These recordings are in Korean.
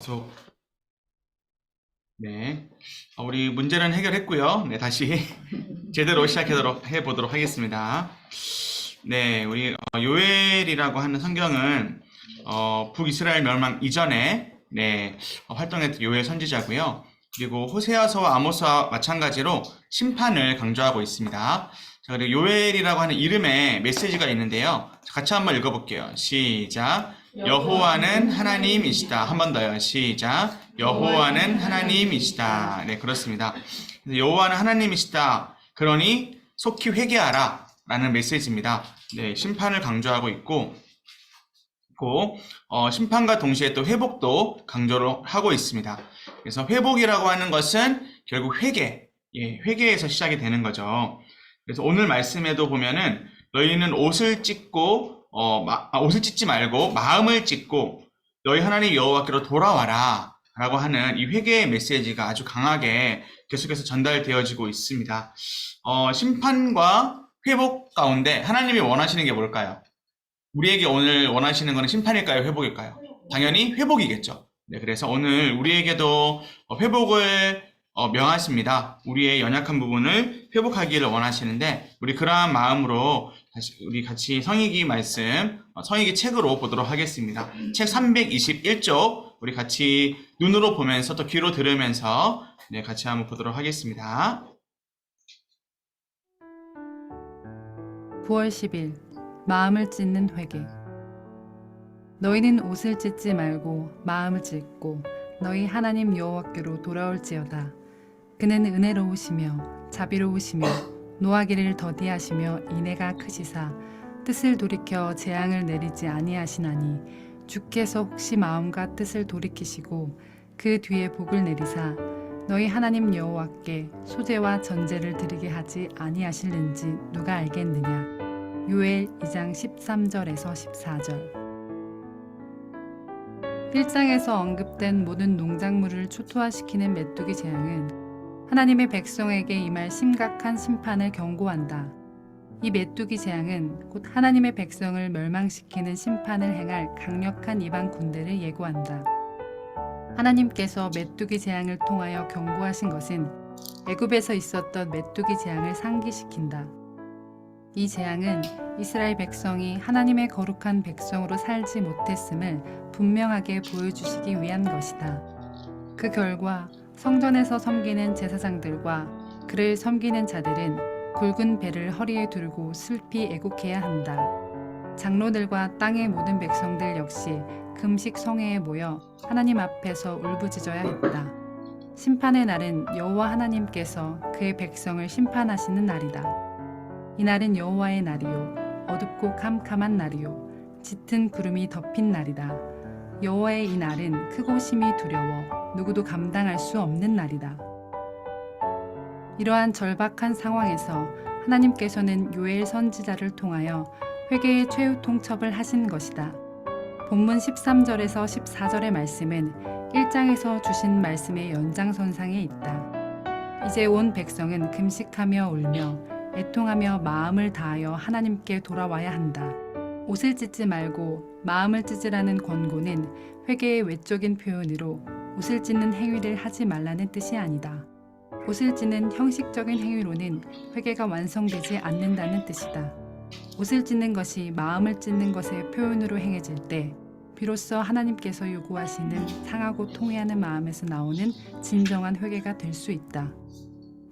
계속. 네. 우리 문제는 해결했고요. 네, 다시 제대로 시작하도록 해보도록 하겠습니다. 네, 우리 요엘이라고 하는 성경은 북이스라엘 멸망 이전에 활동했던 요엘 선지자고요. 그리고 호세아서와 아모스와 마찬가지로 심판을 강조하고 있습니다. 자, 그리고 요엘이라고 하는 이름에 메시지가 있는데요. 같이 한번 읽어볼게요. 시작. 여호와는 하나님이시다. 한 번 더요. 시작. 여호와는 하나님이시다. 네, 그렇습니다. 여호와는 하나님이시다. 그러니 속히 회개하라 라는 메시지입니다. 네, 심판을 강조하고 있고, 심판과 동시에 또 회복도 강조를 하고 있습니다. 그래서 회복이라고 하는 것은 결국 회개에서 시작이 되는 거죠. 그래서 오늘 말씀에도 보면은 너희는 옷을 찢고 옷을 찢지 말고 마음을 찢고 너희 하나님 여호와께로 돌아와라 라고 하는 이 회개의 메시지가 아주 강하게 계속해서 전달되어지고 있습니다. 심판과 회복 가운데 하나님이 원하시는 게 뭘까요? 우리에게 오늘 원하시는 것은 심판일까요? 회복일까요? 당연히 회복이겠죠. 네, 그래서 오늘 우리에게도 회복을 명하십니다. 우리의 연약한 부분을 회복하기를 원하시는데 우리 그러한 마음으로 우리 같이 성이기 말씀, 성이기 책으로 보도록 하겠습니다. 책 321쪽 우리 같이 눈으로 보면서 또 귀로 들으면서 같이 한번 보도록 하겠습니다. 9월 10일 마음을 찢는 회개. 너희는 옷을 찢지 말고 마음을 찢고 너희 하나님 여호와께로 돌아올지어다. 그는 은혜로우시며 자비로우시며 노하기를 더디하시며 인애가 크시사 뜻을 돌이켜 재앙을 내리지 아니하시나니 주께서 혹시 마음과 뜻을 돌이키시고 그 뒤에 복을 내리사 너희 하나님 여호와께 소제와 전제를 드리게 하지 아니하실는지 누가 알겠느냐. 요엘 2장 13절에서 14절. 1장에서 언급된 모든 농작물을 초토화시키는 메뚜기 재앙은 하나님의 백성에게 임할 심각한 심판을 경고한다. 이 메뚜기 재앙은 곧 하나님의 백성을 멸망시키는 심판을 행할 강력한 이방 군대를 예고한다. 하나님께서 메뚜기 재앙을 통하여 경고하신 것은 애굽에서 있었던 메뚜기 재앙을 상기시킨다. 이 재앙은 이스라엘 백성이 하나님의 거룩한 백성으로 살지 못했음을 분명하게 보여주시기 위한 것이다. 그 결과 성전에서 섬기는 제사장들과 그를 섬기는 자들은 굵은 배를 허리에 들고 슬피 애곡해야 한다. 장로들과 땅의 모든 백성들 역시 금식 성회에 모여 하나님 앞에서 울부짖어야 했다. 심판의 날은 여호와 하나님께서 그의 백성을 심판하시는 날이다. 이 날은 여호와의 날이요 어둡고 캄캄한 날이요 짙은 구름이 덮인 날이다. 여호와의 이 날은 크고 심히 두려워 누구도 감당할 수 없는 날이다. 이러한 절박한 상황에서 하나님께서는 요엘 선지자를 통하여 회개의 최후 통첩을 하신 것이다. 본문 13절에서 14절의 말씀은 1장에서 주신 말씀의 연장선상에 있다. 이제 온 백성은 금식하며 울며 애통하며 마음을 다하여 하나님께 돌아와야 한다. 옷을 찢지 말고 마음을 찢으라는 권고는 회개의 외적인 표현으로 옷을 찢는 행위를 하지 말라는 뜻이 아니다. 옷을 찢는 형식적인 행위로는 회개가 완성되지 않는다는 뜻이다. 옷을 찢는 것이 마음을 찢는 것의 표현으로 행해질 때 비로소 하나님께서 요구하시는 상하고 통회하는 마음에서 나오는 진정한 회개가 될 수 있다.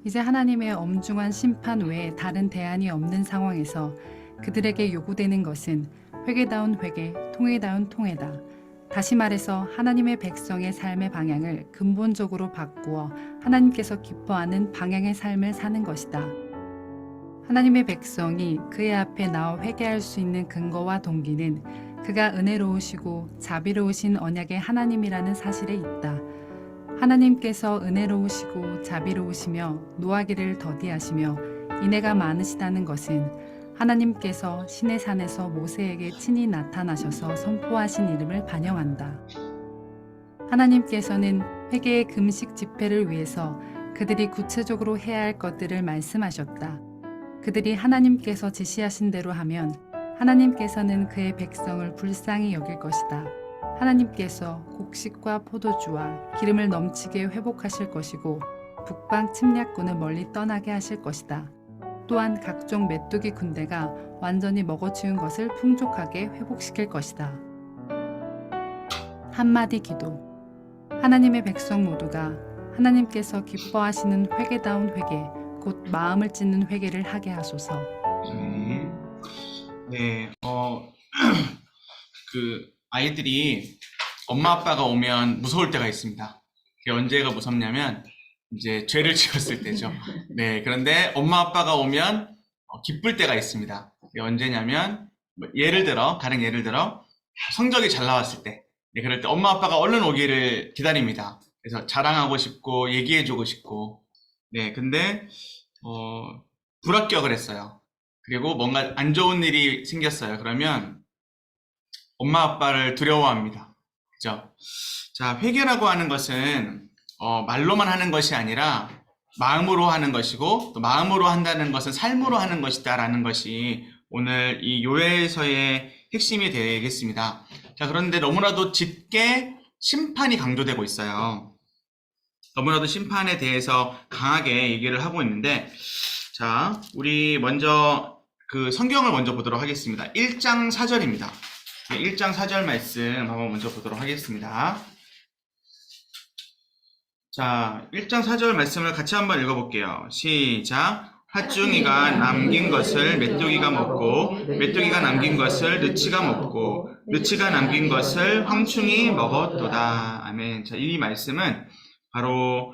이제 하나님의 엄중한 심판 외에 다른 대안이 없는 상황에서 그들에게 요구되는 것은 회개다운 회개, 통회다운 통회다. 다시 말해서 하나님의 백성의 삶의 방향을 근본적으로 바꾸어 하나님께서 기뻐하는 방향의 삶을 사는 것이다. 하나님의 백성이 그의 앞에 나와 회개할 수 있는 근거와 동기는 그가 은혜로우시고 자비로우신 언약의 하나님이라는 사실에 있다. 하나님께서 은혜로우시고 자비로우시며 노하기를 더디하시며 인애가 많으시다는 것은 하나님께서 시내 산에서 모세에게 친히 나타나셔서 선포하신 이름을 반영한다. 하나님께서는 회개의 금식 집회를 위해서 그들이 구체적으로 해야 할 것들을 말씀하셨다. 그들이 하나님께서 지시하신 대로 하면 하나님께서는 그의 백성을 불쌍히 여길 것이다. 하나님께서 곡식과 포도주와 기름을 넘치게 회복하실 것이고 북방 침략군을 멀리 떠나게 하실 것이다. 또한 각종 메뚜기 군대가 완전히 먹어치운 것을 풍족하게 회복시킬 것이다. 한마디 기도. 하나님의 백성 모두가 하나님께서 기뻐하시는 회개다운 회개, 곧 마음을 찢는 회개를 하게 하소서. 네, 그 아이들이 엄마 아빠가 오면 무서울 때가 있습니다. 그게 언제가 무섭냐면 이제 죄를 지었을 때죠. 네, 그런데 엄마 아빠가 오면 기쁠 때가 있습니다. 그게 언제냐면 가령 예를 들어 성적이 잘 나왔을 때, 네, 그럴 때 엄마 아빠가 얼른 오기를 기다립니다. 그래서 자랑하고 싶고 얘기해주고 싶고, 네, 근데 불합격을 했어요. 그리고 뭔가 안 좋은 일이 생겼어요. 그러면 엄마 아빠를 두려워합니다. 그죠? 자, 회개라고 하는 것은 말로만 하는 것이 아니라 마음으로 하는 것이고, 또 마음으로 한다는 것은 삶으로 하는 것이다라는 것이 오늘 이 요엘서의 핵심이 되겠습니다. 자, 그런데 너무나도 짙게 심판이 강조되고 있어요. 너무나도 심판에 대해서 강하게 얘기를 하고 있는데, 자, 우리 먼저 그 성경을 먼저 보도록 하겠습니다. 1장 4절입니다. 1장 4절 말씀 한번 먼저 보도록 하겠습니다. 자, 1장 4절 말씀을 같이 한번 읽어볼게요. 시작. 팥중이가 남긴 것을 메뚜기가 먹고, 메뚜기가 남긴 것을 느치가 먹고, 느치가 남긴 것을 황충이 먹었도다. 아멘. 자, 이 말씀은 바로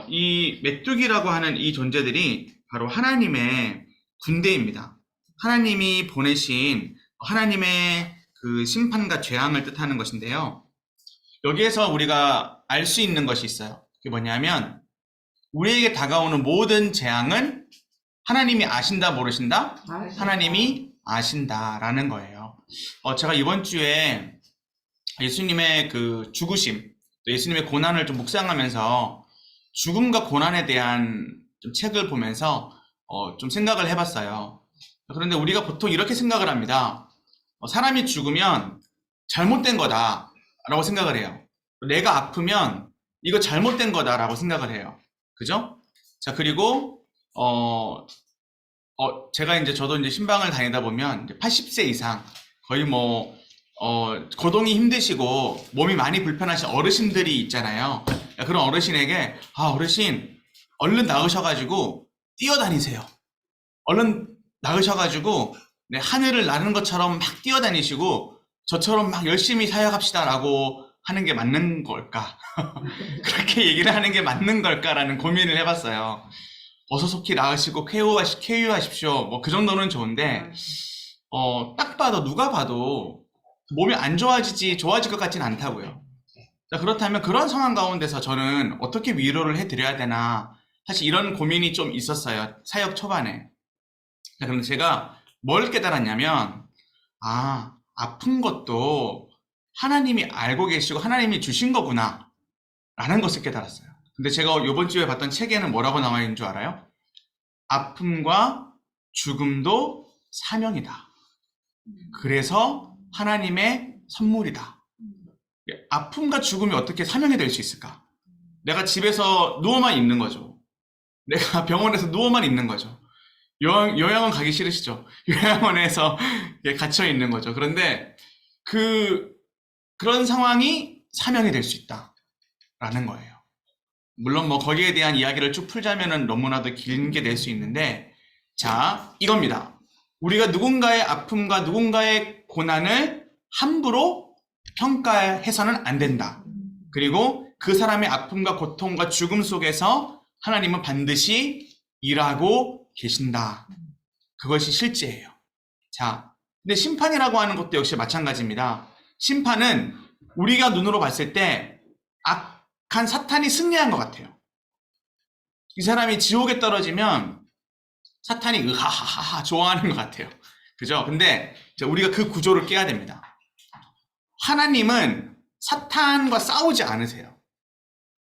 이 메뚜기라고 하는 이 존재들이 바로 하나님의 군대입니다. 하나님이 보내신 하나님의 그 심판과 재앙을 뜻하는 것인데요. 여기에서 우리가 알 수 있는 것이 있어요. 그게 뭐냐면 우리에게 다가오는 모든 재앙은 하나님이 아신다, 모르신다? 하나님이 아신다라는 거예요. 제가 이번 주에 예수님의 그 죽으심, 또 예수님의 고난을 좀 묵상하면서 죽음과 고난에 대한 좀 책을 보면서 좀 생각을 해봤어요. 그런데 우리가 보통 이렇게 생각을 합니다. 사람이 죽으면 잘못된 거다라고 생각을 해요. 내가 아프면 이거 잘못된 거다라고 생각을 해요. 그죠? 자, 그리고 제가 저도 이제 신방을 다니다 보면 이제 80세 이상 거의 거동이 힘드시고 몸이 많이 불편하신 어르신들이 있잖아요. 그런 어르신에게 어르신 얼른 나으셔가지고 뛰어다니세요. 얼른 나으셔가지고 네, 하늘을 나는 것처럼 막 뛰어다니시고 저처럼 막 열심히 사역합시다라고 하는 게 맞는 걸까? 그렇게 얘기를 하는 게 맞는 걸까라는 고민을 해봤어요. 어서 속히 나으시고 쾌유하십시오. 그 정도는 좋은데 딱 봐도 누가 봐도 몸이 안 좋아질 것 같지는 않다고요. 자, 그렇다면 그런 상황 가운데서 저는 어떻게 위로를 해드려야 되나 사실 이런 고민이 좀 있었어요. 사역 초반에. 자, 그런데 제가 뭘 깨달았냐면 아픈 것도 하나님이 알고 계시고 하나님이 주신 거구나 라는 것을 깨달았어요. 근데 제가 이번 주에 봤던 책에는 뭐라고 나와 있는 줄 알아요? 아픔과 죽음도 사명이다. 그래서 하나님의 선물이다. 아픔과 죽음이 어떻게 사명이 될 수 있을까? 내가 집에서 누워만 있는 거죠. 내가 병원에서 누워만 있는 거죠. 요양원 가기 싫으시죠? 요양원에서 갇혀 있는 거죠. 그런데 그런 상황이 사명이 될 수 있다라는 거예요. 물론 거기에 대한 이야기를 쭉 풀자면은 너무나도 긴 게 될 수 있는데, 자, 이겁니다. 우리가 누군가의 아픔과 누군가의 고난을 함부로 평가해서는 안 된다. 그리고 그 사람의 아픔과 고통과 죽음 속에서 하나님은 반드시 일하고 계신다. 그것이 실제예요. 자, 근데 심판이라고 하는 것도 역시 마찬가지입니다. 심판은 우리가 눈으로 봤을 때 악한 사탄이 승리한 것 같아요. 이 사람이 지옥에 떨어지면 사탄이 으하하하 좋아하는 것 같아요. 그죠? 근데 우리가 그 구조를 깨야 됩니다. 하나님은 사탄과 싸우지 않으세요.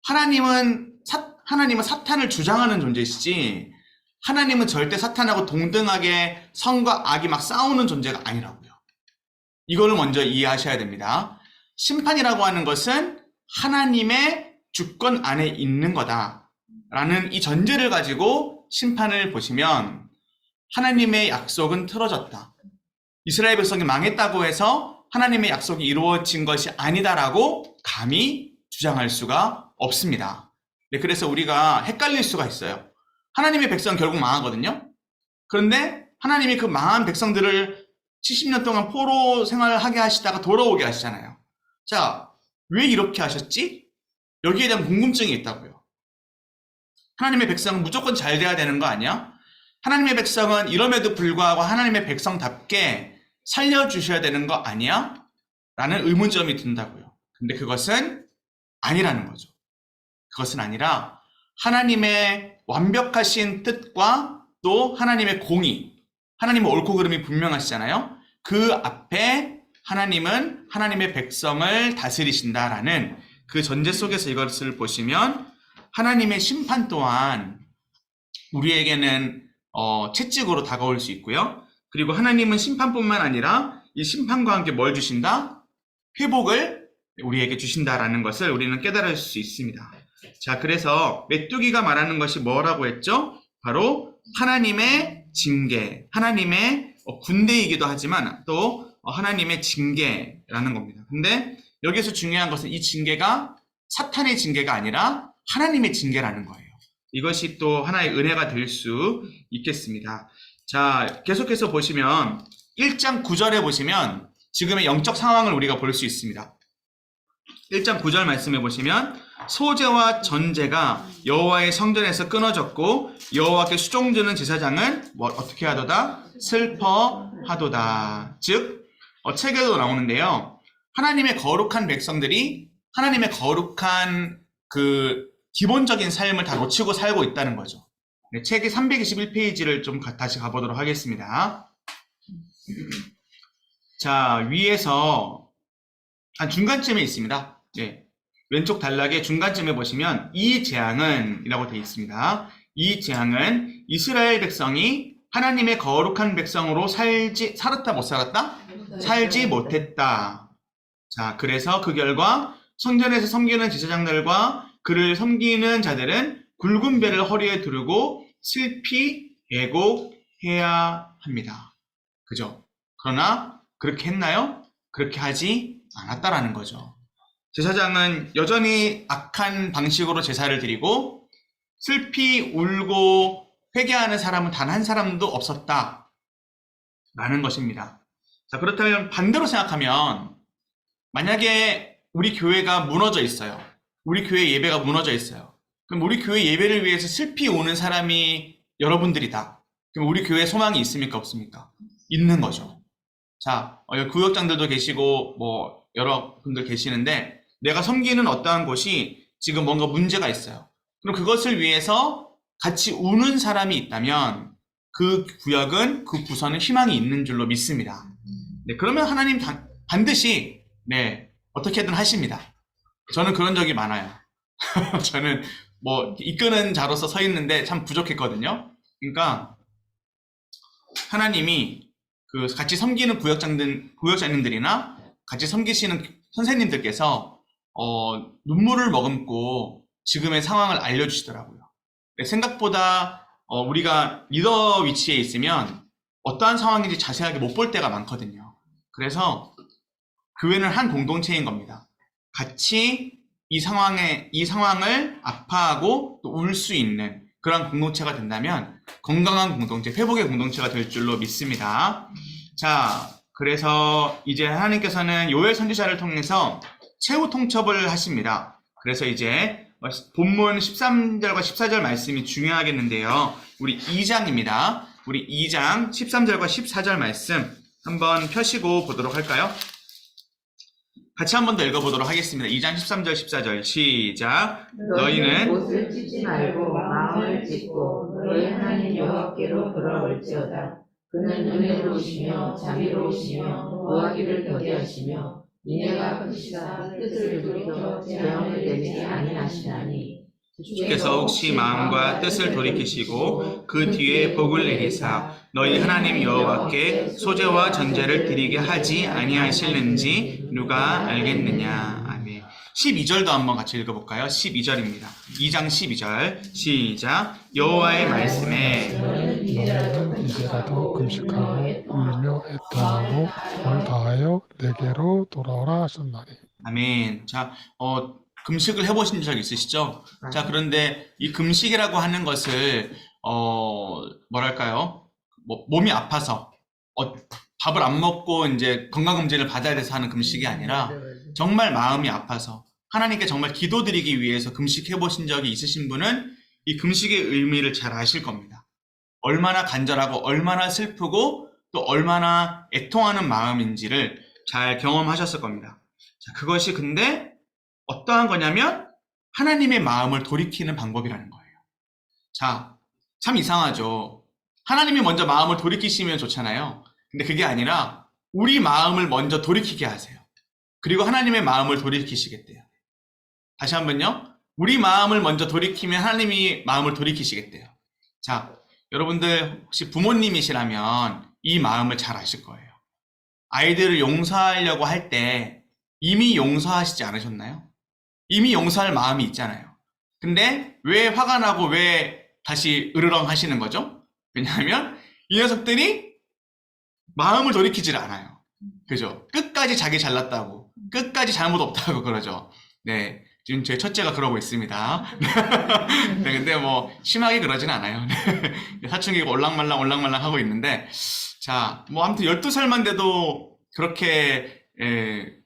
하나님은 사탄을 주장하는 존재이시지, 하나님은 절대 사탄하고 동등하게 선과 악이 막 싸우는 존재가 아니라고요. 이거를 먼저 이해하셔야 됩니다. 심판이라고 하는 것은 하나님의 주권 안에 있는 거다라는 이 전제를 가지고 심판을 보시면 하나님의 약속은 틀어졌다. 이스라엘 백성이 망했다고 해서 하나님의 약속이 이루어진 것이 아니다라고 감히 주장할 수가 없습니다. 네, 그래서 우리가 헷갈릴 수가 있어요. 하나님의 백성은 결국 망하거든요. 그런데 하나님이 그 망한 백성들을 70년 동안 포로 생활하게 하시다가 돌아오게 하시잖아요. 자, 왜 이렇게 하셨지? 여기에 대한 궁금증이 있다고요. 하나님의 백성은 무조건 잘 돼야 되는 거 아니야? 하나님의 백성은 이럼에도 불구하고 하나님의 백성답게 살려주셔야 되는 거 아니야? 라는 의문점이 든다고요. 근데 그것은 아니라는 거죠. 그것은 아니라 하나님의 완벽하신 뜻과 또 하나님의 공의, 하나님의 옳고 그름이 분명하시잖아요. 그 앞에 하나님은 하나님의 백성을 다스리신다라는 그 전제 속에서 이것을 보시면 하나님의 심판 또한 우리에게는 채찍으로 다가올 수 있고요. 그리고 하나님은 심판뿐만 아니라 이 심판과 함께 뭘 주신다? 회복을 우리에게 주신다라는 것을 우리는 깨달을 수 있습니다. 자, 그래서 메뚜기가 말하는 것이 뭐라고 했죠? 바로 하나님의 징계, 하나님의 군대이기도 하지만 또 하나님의 징계라는 겁니다. 근데 여기서 중요한 것은 이 징계가 사탄의 징계가 아니라 하나님의 징계라는 거예요. 이것이 또 하나의 은혜가 될 수 있겠습니다. 자, 계속해서 보시면 1장 9절에 보시면 지금의 영적 상황을 우리가 볼 수 있습니다. 1장 9절 말씀해 보시면 소제와 전제가 여호와의 성전에서 끊어졌고 여호와께 수종드는 제사장은 어떻게 하도다? 슬퍼하도다. 즉 책에도 나오는데요. 하나님의 거룩한 백성들이 하나님의 거룩한 그 기본적인 삶을 다 놓치고 살고 있다는 거죠. 네, 책의 321페이지를 좀 다시 가보도록 하겠습니다. 자, 위에서 한 중간쯤에 있습니다. 네, 왼쪽 단락의 중간쯤에 보시면 이 재앙은 이라고 되어 있습니다. 이 재앙은 이스라엘 백성이 하나님의 거룩한 백성으로 살았다 못 살았다? 살지 못했다. 자, 그래서 그 결과 성전에서 섬기는 제사장들과 그를 섬기는 자들은 굵은 배를 허리에 두르고 슬피 애곡해야 합니다. 그죠? 그러나 그렇게 했나요? 그렇게 하지 않았다라는 거죠. 제사장은 여전히 악한 방식으로 제사를 드리고 슬피 울고 회개하는 사람은 단 한 사람도 없었다 라는 것입니다. 자, 그렇다면 반대로 생각하면 만약에 우리 교회가 무너져 있어요. 우리 교회 예배가 무너져 있어요. 그럼 우리 교회 예배를 위해서 슬피 우는 사람이 여러분들이다. 그럼 우리 교회에 소망이 있습니까? 없습니까? 있는 거죠. 자, 구역장들도 계시고 뭐 여러분들 계시는데 내가 섬기는 어떠한 곳이 지금 뭔가 문제가 있어요. 그럼 그것을 위해서 같이 우는 사람이 있다면 그 구역은, 그 부서는 희망이 있는 줄로 믿습니다. 네, 그러면 하나님 반드시 어떻게든 하십니다. 저는 그런 적이 많아요. 저는 뭐 이끄는 자로서 서 있는데 참 부족했거든요. 그러니까 하나님이 그 같이 섬기는 구역장님들이나 같이 섬기시는 선생님들께서 눈물을 머금고 지금의 상황을 알려주시더라고요. 생각보다 우리가 리더 위치에 있으면 어떠한 상황인지 자세하게 못 볼 때가 많거든요. 그래서 교회는 한 공동체인 겁니다. 같이 이 상황을 아파하고 또 울 수 있는 그런 공동체가 된다면 건강한 공동체, 회복의 공동체가 될 줄로 믿습니다. 자, 그래서 이제 하나님께서는 요엘 선지자를 통해서 최후 통첩을 하십니다. 그래서 이제 본문 13절과 14절 말씀이 중요하겠는데요. 우리 2장입니다. 우리 2장 13절과 14절 말씀 한번 펴시고 보도록 할까요? 같이 한 번 더 읽어보도록 하겠습니다. 2장 13절 14절 시작. 너희는 옷을 찢지 말고 마음을 찢고 너희 하나님 여호와께로 돌아올지어다. 그는 은혜로우시며 자비로우시며 노하기를 더디하시며 이내가 크시사 뜻을 돌이켜 재앙을 내리지 아니하시나니 주께서 혹시 마음과 뜻을 돌이키시고 그 뒤에 복을 내리사 너희 하나님 여호와께 소제와 전제를 드리게 하지 아니하실는지 누가 알겠느냐. 아멘. 12절도 한번 같이 읽어볼까요? 12절입니다. 2장 12절 시작. 여호와의 말씀에 너희는 이제라도 금식하고 울며 애통하고 힘을 다하여 내게로 돌아오라 하셨나니. 아멘. 자, 금식을 해보신 적 있으시죠? 자, 그런데 이 금식이라고 하는 것을, 뭐랄까요? 몸이 아파서, 밥을 안 먹고 이제 건강검진을 받아야 돼서 하는 금식이 아니라, 정말 마음이 아파서, 하나님께 정말 기도드리기 위해서 금식해보신 적이 있으신 분은 이 금식의 의미를 잘 아실 겁니다. 얼마나 간절하고, 얼마나 슬프고, 또 얼마나 애통하는 마음인지를 잘 경험하셨을 겁니다. 자, 그것이 근데 어떠한 거냐면 하나님의 마음을 돌이키는 방법이라는 거예요. 자, 참 이상하죠. 하나님이 먼저 마음을 돌이키시면 좋잖아요. 근데 그게 아니라 우리 마음을 먼저 돌이키게 하세요. 그리고 하나님의 마음을 돌이키시겠대요. 다시 한번요. 우리 마음을 먼저 돌이키면 하나님이 마음을 돌이키시겠대요. 자, 여러분들 혹시 부모님이시라면 이 마음을 잘 아실 거예요. 아이들을 용서하려고 할 때 이미 용서하시지 않으셨나요? 이미 용서할 마음이 있잖아요. 근데 왜 화가 나고 왜 다시 으르렁 하시는 거죠? 왜냐하면 이 녀석들이 마음을 돌이키질 않아요. 그죠? 끝까지 자기 잘났다고, 끝까지 잘못 없다고 그러죠. 네. 지금 제 첫째가 그러고 있습니다. 네, 근데 뭐 심하게 그러진 않아요. 사춘기가 올랑말랑 하고 있는데, 자, 뭐 아무튼 12살만 돼도 그렇게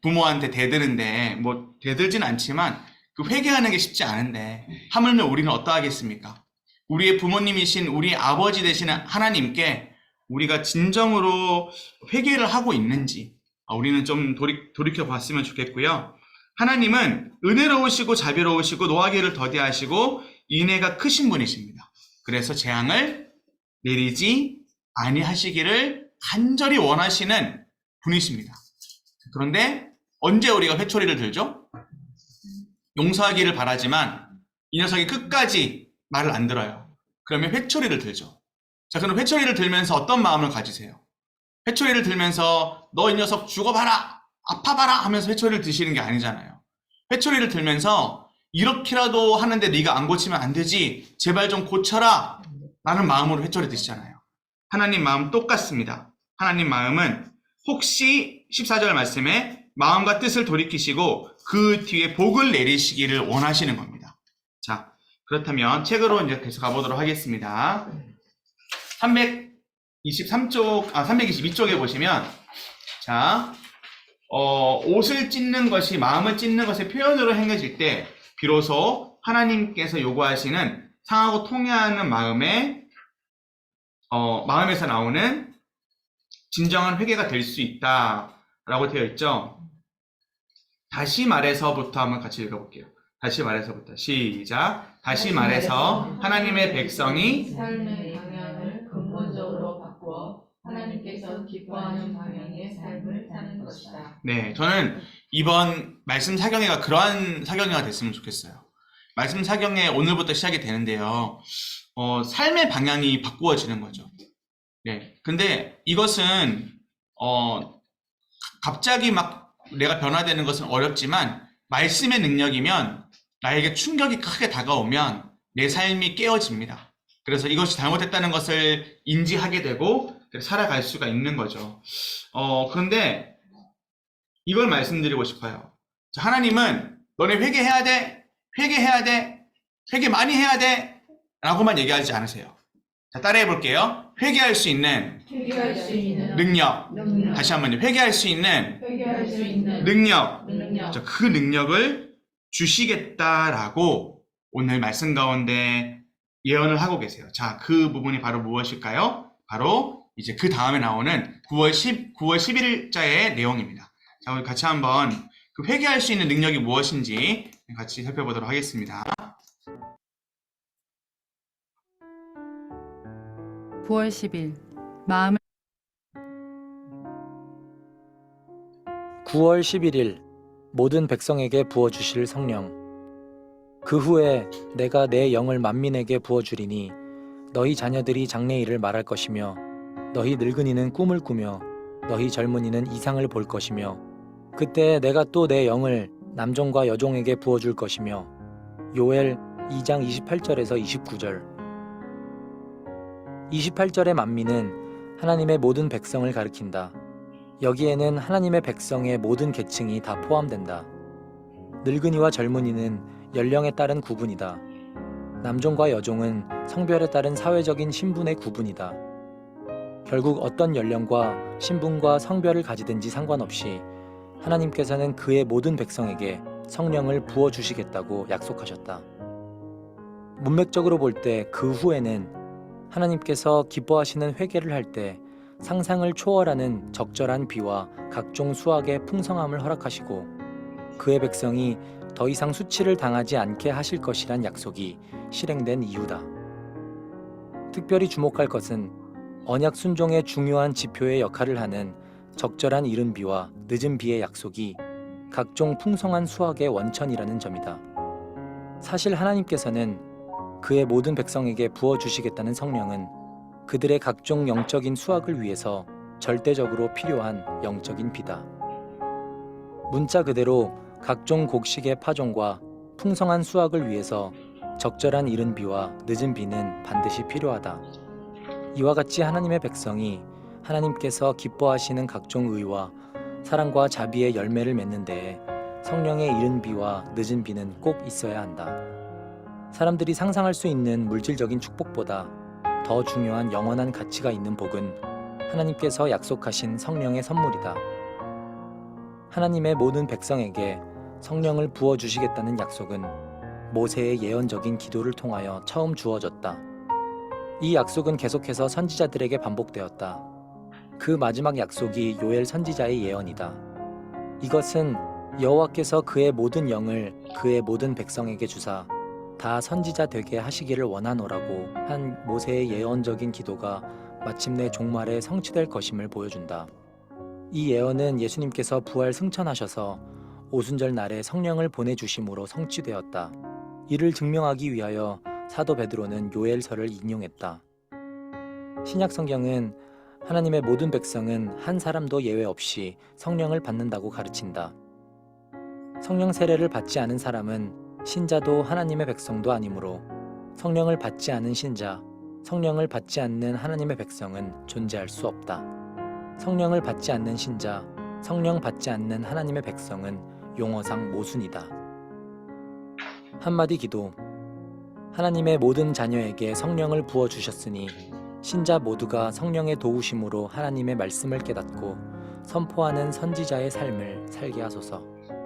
부모한테 대드는데, 뭐 대들진 않지만 그 회개하는 게 쉽지 않은데 하물며 우리는 어떠하겠습니까? 우리의 부모님이신 우리 아버지 되시는 하나님께 우리가 진정으로 회개를 하고 있는지 우리는 좀 돌이켜 봤으면 좋겠고요. 하나님은 은혜로우시고 자비로우시고 노하기를 더디하시고 인애가 크신 분이십니다. 그래서 재앙을 내리지 아니하시기를 간절히 원하시는 분이십니다. 그런데 언제 우리가 회초리를 들죠? 용서하기를 바라지만 이 녀석이 끝까지 말을 안 들어요. 그러면 회초리를 들죠. 자, 그럼 회초리를 들면서 어떤 마음을 가지세요? 회초리를 들면서 너 이 녀석 죽어봐라, 아파봐라 하면서 회초리를 드시는 게 아니잖아요. 회초리를 들면서 이렇게라도 하는데 네가 안 고치면 안 되지, 제발 좀 고쳐라 라는 마음으로 회초리 드시잖아요. 하나님 마음 똑같습니다. 하나님 마음은 혹시 14절 말씀에 마음과 뜻을 돌이키시고 그 뒤에 복을 내리시기를 원하시는 겁니다. 자, 그렇다면 책으로 이제 계속 가보도록 하겠습니다. 322쪽에 보시면, 자, 옷을 찢는 것이 마음을 찢는 것의 표현으로 행해질 때 비로소 하나님께서 요구하시는 상하고 통해하는 마음에서 나오는 진정한 회개가 될 수 있다라고 되어 있죠. 다시 말해서부터 한번 같이 읽어볼게요. 다시 말해서부터 시작. 다시 말해서 하나님의 백성이 삶의 방향을 근본적으로 바꾸어 하나님께서 기뻐하는 방향의 삶을 사는 것이다. 네, 저는 이번 말씀 사경회가 그러한 사경회가 됐으면 좋겠어요. 말씀 사경회 오늘부터 시작이 되는데요. 삶의 방향이 바꾸어지는 거죠. 네, 근데 이것은 갑자기 막 내가 변화되는 것은 어렵지만 말씀의 능력이면 나에게 충격이 크게 다가오면 내 삶이 깨어집니다. 그래서 이것이 잘못했다는 것을 인지하게 되고 살아갈 수가 있는 거죠. 그런데 이걸 말씀드리고 싶어요. 하나님은 너네 회개해야 돼, 회개해야 돼, 회개 많이 해야 돼 라고만 얘기하지 않으세요. 자, 따라해 볼게요. 회개할 수 있는 능력. 다시 한번요. 회개할 수 있는 능력. 자, 그 능력을 주시겠다라고 오늘 말씀 가운데 예언을 하고 계세요. 자, 그 부분이 바로 무엇일까요? 바로 이제 그 다음에 나오는 9월 11일자의 내용입니다. 자, 우리 같이 한번 그 회개할 수 있는 능력이 무엇인지 같이 살펴보도록 하겠습니다. 9월 10일 마음을 9월 11일 모든 백성에게 부어주실 성령. 그 후에 내가 내 영을 만민에게 부어주리니 너희 자녀들이 장래일을 말할 것이며 너희 늙은이는 꿈을 꾸며 너희 젊은이는 이상을 볼 것이며 그때 내가 또 내 영을 남종과 여종에게 부어줄 것이며. 요엘 2장 28절에서 29절. 28절의 만민은 하나님의 모든 백성을 가리킨다. 여기에는 하나님의 백성의 모든 계층이 다 포함된다. 늙은이와 젊은이는 연령에 따른 구분이다. 남종과 여종은 성별에 따른 사회적인 신분의 구분이다. 결국 어떤 연령과 신분과 성별을 가지든지 상관없이 하나님께서는 그의 모든 백성에게 성령을 부어주시겠다고 약속하셨다. 문맥적으로 볼 때 그 후에는 하나님께서 기뻐하시는 회개를 할 때 상상을 초월하는 적절한 비와 각종 수확의 풍성함을 허락하시고 그의 백성이 더 이상 수치를 당하지 않게 하실 것이란 약속이 실행된 이유다. 특별히 주목할 것은 언약 순종의 중요한 지표의 역할을 하는 적절한 이른 비와 늦은 비의 약속이 각종 풍성한 수확의 원천이라는 점이다. 사실 하나님께서는 그의 모든 백성에게 부어주시겠다는 성령은 그들의 각종 영적인 수확을 위해서 절대적으로 필요한 영적인 비다. 문자 그대로 각종 곡식의 파종과 풍성한 수확을 위해서 적절한 이른 비와 늦은 비는 반드시 필요하다. 이와 같이 하나님의 백성이 하나님께서 기뻐하시는 각종 의와 사랑과 자비의 열매를 맺는 데에 성령의 이른 비와 늦은 비는 꼭 있어야 한다. 사람들이 상상할 수 있는 물질적인 축복보다 더 중요한 영원한 가치가 있는 복은 하나님께서 약속하신 성령의 선물이다. 하나님의 모든 백성에게 성령을 부어주시겠다는 약속은 모세의 예언적인 기도를 통하여 처음 주어졌다. 이 약속은 계속해서 선지자들에게 반복되었다. 그 마지막 약속이 요엘 선지자의 예언이다. 이것은 여호와께서 그의 모든 영을 그의 모든 백성에게 주사 다 선지자 되게 하시기를 원하노라고 한 모세의 예언적인 기도가 마침내 종말에 성취될 것임을 보여준다. 이 예언은 예수님께서 부활 승천하셔서 오순절 날에 성령을 보내주심으로 성취되었다. 이를 증명하기 위하여 사도 베드로는 요엘서를 인용했다. 신약 성경은 하나님의 모든 백성은 한 사람도 예외 없이 성령을 받는다고 가르친다. 성령 세례를 받지 않은 사람은 신자도 하나님의 백성도 아니므로 성령을 받지 않은 신자, 성령을 받지 않는 하나님의 백성은 존재할 수 없다. 성령을 받지 않는 신자, 성령 받지 않는 하나님의 백성은 용어상 모순이다. 한마디 기도. 하나님의 모든 자녀에게 성령을 부어주셨으니 신자 모두가 성령의 도우심으로 하나님의 말씀을 깨닫고 선포하는 선지자의 삶을 살게 하소서.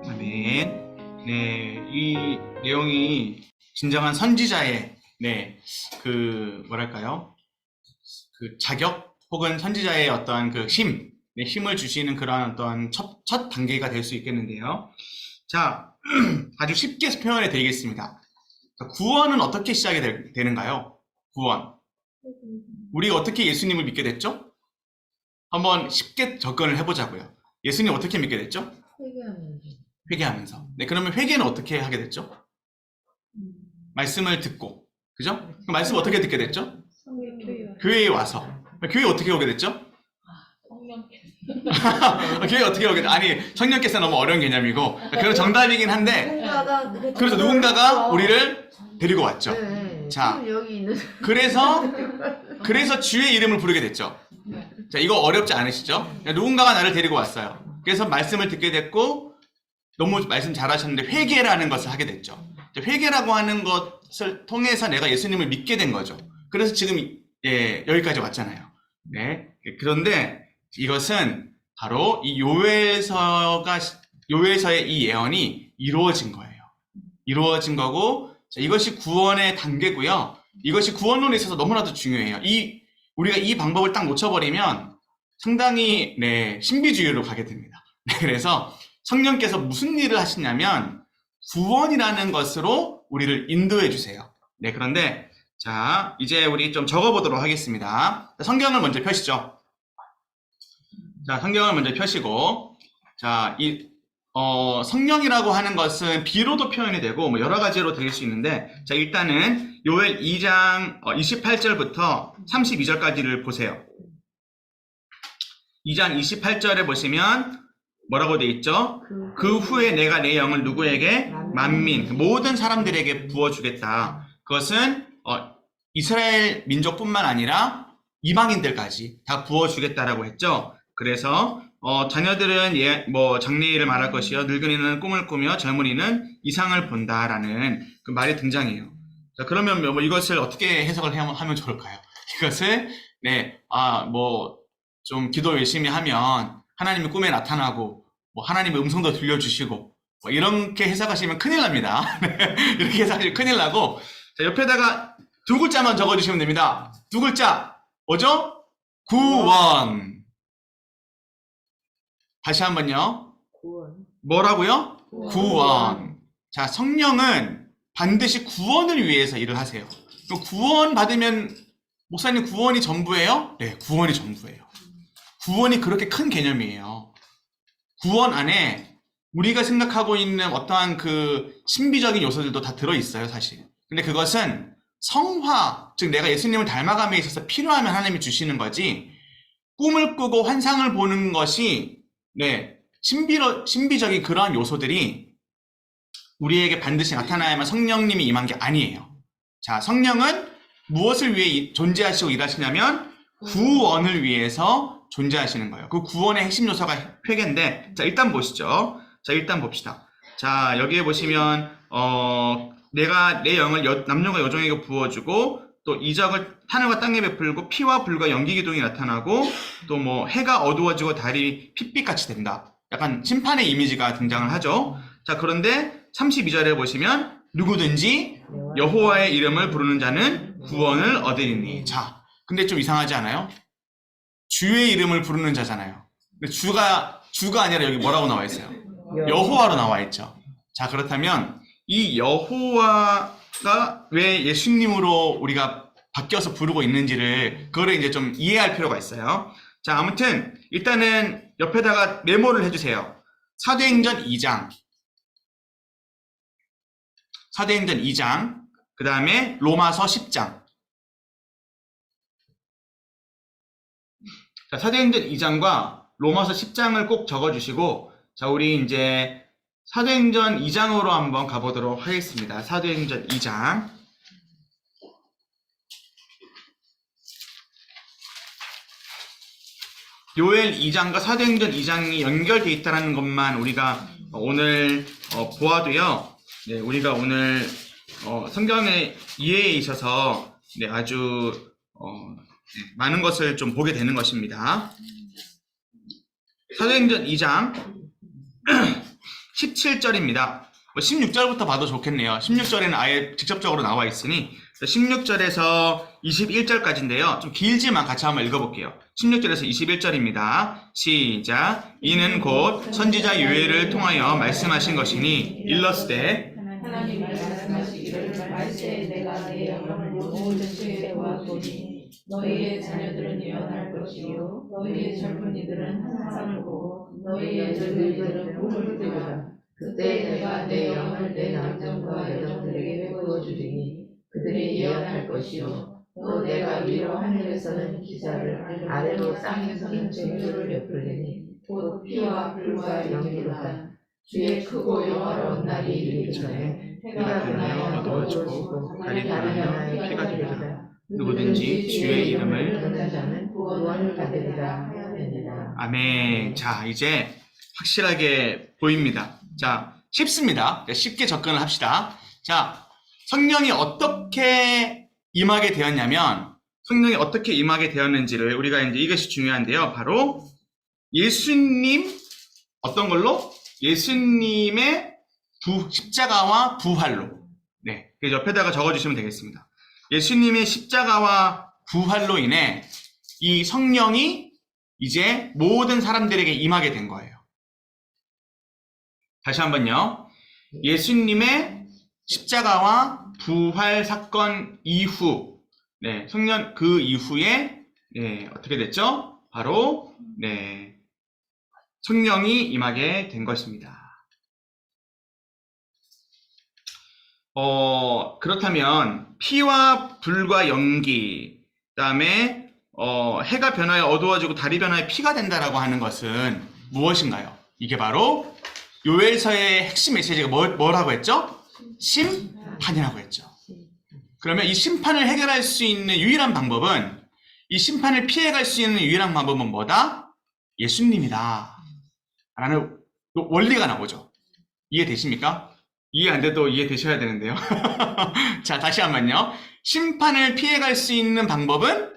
아멘. 네, 이 내용이 진정한 선지자의 뭐랄까요? 그 자격 혹은 선지자의 어떠한 그 힘을 주시는 그러한 어떤 첫 단계가 될 수 있겠는데요. 자, 아주 쉽게 표현해 드리겠습니다. 구원은 어떻게 시작이 되는가요? 구원. 우리가 어떻게 예수님을 믿게 됐죠? 한번 쉽게 접근을 해보자고요. 예수님 어떻게 믿게 됐죠? 회개하면서. 네, 그러면 회개는 어떻게 하게 됐죠? 말씀을 듣고, 그죠? 그럼 말씀 어떻게 듣게 됐죠? 교회에 와서. 교회 어떻게 오게 됐죠? 교회 어떻게 오게 됐죠? 아니, 성령께서 너무 어려운 개념이고, 그건 정답이긴 한데, 그래서 누군가가 우리를 데리고 왔죠. 자, 그래서 주의 이름을 부르게 됐죠. 자, 이거 어렵지 않으시죠? 누군가가 나를 데리고 왔어요. 그래서 말씀을 듣게 됐고, 너무 말씀 잘하셨는데 회개라는 것을 하게 됐죠. 회개라고 하는 것을 통해서 내가 예수님을 믿게 된 거죠. 그래서 지금 여기까지 왔잖아요. 네. 그런데 이것은 바로 이 요엘서의 이 예언이 이루어진 거예요. 이루어진 거고, 자, 이것이 구원의 단계고요. 이것이 구원론에 있어서 너무나도 중요해요. 우리가 이 방법을 딱 놓쳐버리면 상당히 신비주의로 가게 됩니다. 그래서 성령께서 무슨 일을 하시냐면 구원이라는 것으로 우리를 인도해 주세요. 네, 그런데 자, 이제 우리 좀 적어보도록 하겠습니다. 성경을 먼저 펴시죠. 자, 성경을 먼저 펴시고, 자, 성령이라고 하는 것은 비로도 표현이 되고 뭐 여러 가지로 될 수 있는데, 자, 일단은 요엘 2장 28절부터 32절까지를 보세요. 2장 28절에 보시면 뭐라고 돼 있죠? 그 후에 내가 내 영을 누구에게? 만민, 모든 사람들에게 부어주겠다. 그것은 이스라엘 민족뿐만 아니라 이방인들까지 다 부어주겠다라고 했죠. 그래서 자녀들은 장래일을 말할 것이요, 늙은이는 꿈을 꾸며 젊은이는 이상을 본다라는 그 말이 등장해요. 자, 그러면 이것을 어떻게 해석을 하면 좋을까요? 이것을 좀 기도 열심히 하면 하나님이 꿈에 나타나고 하나님의 음성도 들려주시고 이렇게 해석하시면 큰일 납니다. 이렇게 해석하시면 큰일 나고, 자, 옆에다가 두 글자만 적어주시면 됩니다. 두 글자 뭐죠? 구원. 다시 한번요. 뭐라고요? 구원. 자, 성령은 반드시 구원을 위해서 일을 하세요. 구원 받으면 목사님 구원이 전부예요? 네, 구원이 전부예요. 구원이 그렇게 큰 개념이에요. 구원 안에 우리가 생각하고 있는 어떠한 그 신비적인 요소들도 다 들어있어요, 사실. 근데 그것은 성화, 즉 내가 예수님을 닮아감에 있어서 필요하면 하나님이 주시는 거지, 꿈을 꾸고 환상을 보는 것이 신비적인 그러한 요소들이 우리에게 반드시 나타나야만 성령님이 임한 게 아니에요. 자, 성령은 무엇을 위해 존재하시고 일하시냐면 구원을 위해서 존재하시는 거예요. 그 구원의 핵심 요소가 회개인데, 자, 일단 보시죠. 자, 일단 봅시다. 자, 여기에 보시면 내가 내 영을 남녀가 여종에게 부어주고, 또 이적을 하늘과 땅에 베풀고, 피와 불과 연기 기둥이 나타나고, 또 해가 어두워지고 달이 핏빛같이 된다. 약간 심판의 이미지가 등장을 하죠. 자, 그런데 32절에 보시면 누구든지 여호와의 이름을 부르는 자는 구원을 얻으리니. 자, 근데 좀 이상하지 않아요? 주의 이름을 부르는 자잖아요. 근데 주가 아니라 여기 뭐라고 나와 있어요? 여호와로 나와 있죠. 자, 그렇다면 이 여호와가 왜 예수님으로 우리가 바뀌어서 부르고 있는지를, 그거를 이제 좀 이해할 필요가 있어요. 자, 아무튼 일단은 옆에다가 메모를 해주세요. 사도행전 2장, 그 다음에 로마서 10장. 자, 사도행전 2장과 로마서 10장을 꼭 적어주시고, 자, 우리 이제 사도행전 2장으로 한번 가보도록 하겠습니다. 사도행전 2장. 요엘 2장과 사도행전 2장이 연결되어 있다는 것만 우리가 오늘 보아도요, 우리가 오늘 성경의 이해에 있어서 아주 많은 것을 좀 보게 되는 것입니다. 사도행전 2장 17절입니다. 16절부터 봐도 좋겠네요. 16절에는 아예 직접적으로 나와 있으니 16절에서 21절까지인데요. 좀 길지만 같이 한번 읽어볼게요. 16절에서 21절입니다. 시작. 이는 곧 선지자 요엘을 통하여 말씀하신 것이니 일렀으되 하나님 말씀하시기를 말세에 내가 내 영을 모든 죄와 도니 너희의 자녀들은 예언할 것이요 너희의 젊은이들은 환상을 보고 너희의 늙은이들은 꿈을 꾸리라. 그때 내가 내 영을 내 남정과 여정들에게 부어주리니 그들이 예언할 것이요 또 내가 위로 하늘에서는 기사를 아래로 땅에서는 쟁조를 베풀리니 곧 피와 불과 연기로다. 주의 크고 영화로운 날이 이르기 전에 해가 변하여 어두워지고 달이 변하여 피가 되리라. 누구든지 주의 이름을 듣는 자는 구원을 받으리라 하였느니라. 아멘. 자, 이제 확실하게 보입니다. 자, 쉽습니다. 쉽게 접근을 합시다. 자, 성령이 어떻게 임하게 되었냐면, 성령이 어떻게 임하게 되었는지를 우리가 이제 이것이 중요한데요. 바로 예수님, 어떤 걸로? 예수님의 십자가와 부활로. 네, 그래서 옆에다가 적어주시면 되겠습니다. 예수님의 십자가와 부활로 인해 이 성령이 이제 모든 사람들에게 임하게 된 거예요. 다시 한번요. 예수님의 십자가와 부활 사건 이후, 성령 그 이후에 어떻게 됐죠? 바로 성령이 임하게 된 것입니다. 그렇다면 피와 불과 연기, 그다음에 해가 변하여 어두워지고 달이 변하여 피가 된다라고 하는 것은 무엇인가요? 이게 바로 요엘서의 핵심 메시지가 뭐라고 했죠? 심판이라고 했죠. 그러면 이 심판을 해결할 수 있는 유일한 방법은, 이 심판을 피해갈 수 있는 유일한 방법은 뭐다? 예수님이다 라는 원리가 나오죠. 이해되십니까? 이해 안 돼도 이해되셔야 되는데요. 자, 다시 한번요. 심판을 피해갈 수 있는 방법은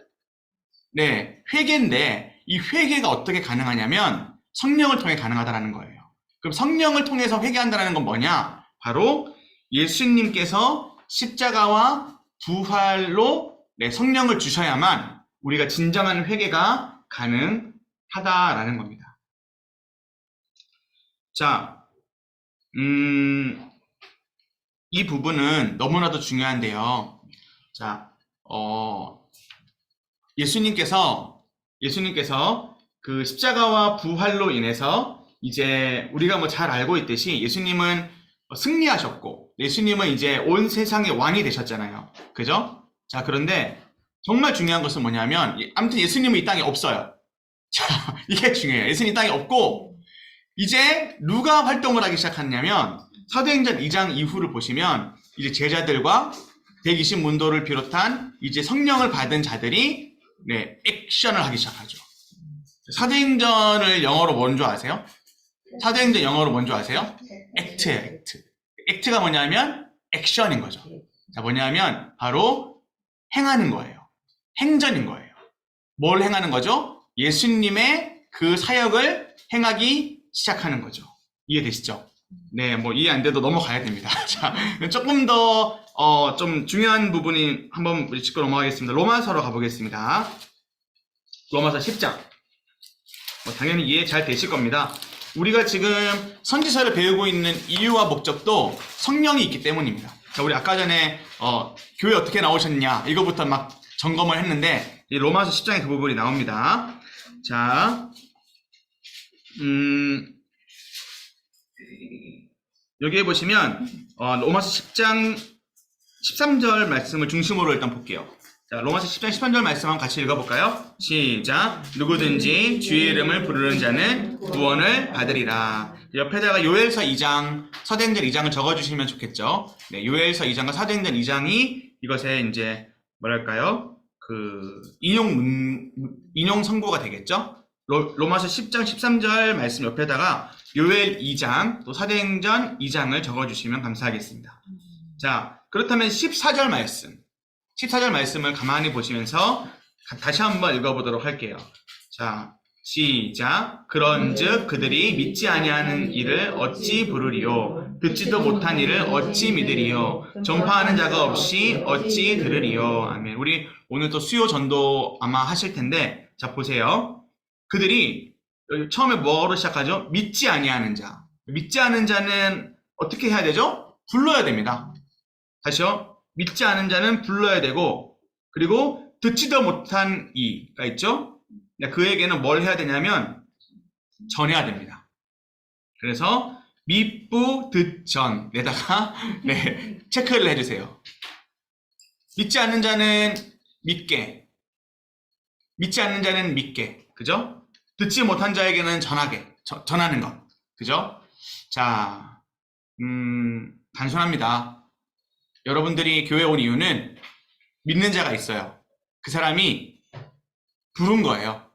회개인데, 이 회개가 어떻게 가능하냐면 성령을 통해 가능하다는 거예요. 그럼 성령을 통해서 회개한다는 건 뭐냐? 바로 예수님께서 십자가와 부활로 성령을 주셔야만 우리가 진정한 회개가 가능하다라는 겁니다. 자, 이 부분은 너무나도 중요한데요. 자, 예수님께서 그 십자가와 부활로 인해서 이제 우리가 뭐 잘 알고 있듯이 예수님은 승리하셨고, 예수님은 이제 온 세상의 왕이 되셨잖아요. 그죠? 자, 그런데 정말 중요한 것은 뭐냐면, 아무튼 예수님은 이 땅에 없어요. 자, 이게 중요해요. 예수님 이 땅에 없고, 이제 누가 활동을 하기 시작했냐면, 사도행전 2장 이후를 보시면, 이제 제자들과 120문도를 비롯한 이제 성령을 받은 자들이 액션을 하기 시작하죠. 사도행전을 영어로 뭔지 아세요? 사도행전 영어로 뭔지 아세요? 액트예요, 액트. 액트가 뭐냐면 액션인 거죠. 자, 뭐냐면 바로 행하는 거예요. 행전인 거예요. 뭘 행하는 거죠? 예수님의 그 사역을 행하기 시작하는 거죠. 이해되시죠? 네, 뭐 이해 안 돼도 넘어가야 됩니다. 자, 조금 더 좀 중요한 부분이 한번 우리 짚고 넘어가겠습니다. 로마서로 가보겠습니다. 로마서 10장. 당연히 이해 잘 되실 겁니다. 우리가 지금 선지서를 배우고 있는 이유와 목적도 성령이 있기 때문입니다. 자, 우리 아까 전에 교회 어떻게 나오셨냐 이거부터 막 점검을 했는데, 이 로마서 10장에 그 부분이 나옵니다. 자, 여기에 보시면 로마서 10장 13절 말씀을 중심으로 일단 볼게요. 자, 로마서 10장 13절 말씀 한번 같이 읽어볼까요? 시작. 누구든지 주의 이름을 부르는 자는 구원을 받으리라. 옆에다가 요엘서 2장, 사도행전 2장을 적어주시면 좋겠죠. 네, 요엘서 2장과 사도행전 2장이 이것에 이제 뭐랄까요? 그 인용 선고가 되겠죠. 로마서 10장 13절 말씀 옆에다가 요엘 2장 또 사도행전 2장을 적어주시면 감사하겠습니다. 자, 그렇다면 14절 말씀을 가만히 보시면서 다시 한번 읽어보도록 할게요. 자, 시작. 그런즉 그들이 믿지 아니하는 일을 어찌 부르리요? 듣지도 못한 일을 어찌 믿으리요? 전파하는 자가 없이 어찌 들으리요? 아멘. 우리 오늘 또 수요 전도 아마 하실 텐데, 자, 보세요. 그들이 처음에 뭐로 시작하죠? 믿지 아니하는 자. 믿지 않은 자는 어떻게 해야 되죠? 불러야 됩니다. 다시요. 믿지 않은 자는 불러야 되고, 그리고 듣지도 못한 이가 있죠? 그에게는 뭘 해야 되냐면 전해야 됩니다. 그래서 믿부 듣전에다가 체크를 해주세요. 믿지 않는 자는 믿게, 믿지 않는 자는 믿게, 그죠? 듣지 못한 자에게는 전하는 것, 그죠? 자, 단순합니다. 여러분들이 교회 온 이유는 믿는 자가 있어요. 그 사람이 부른 거예요.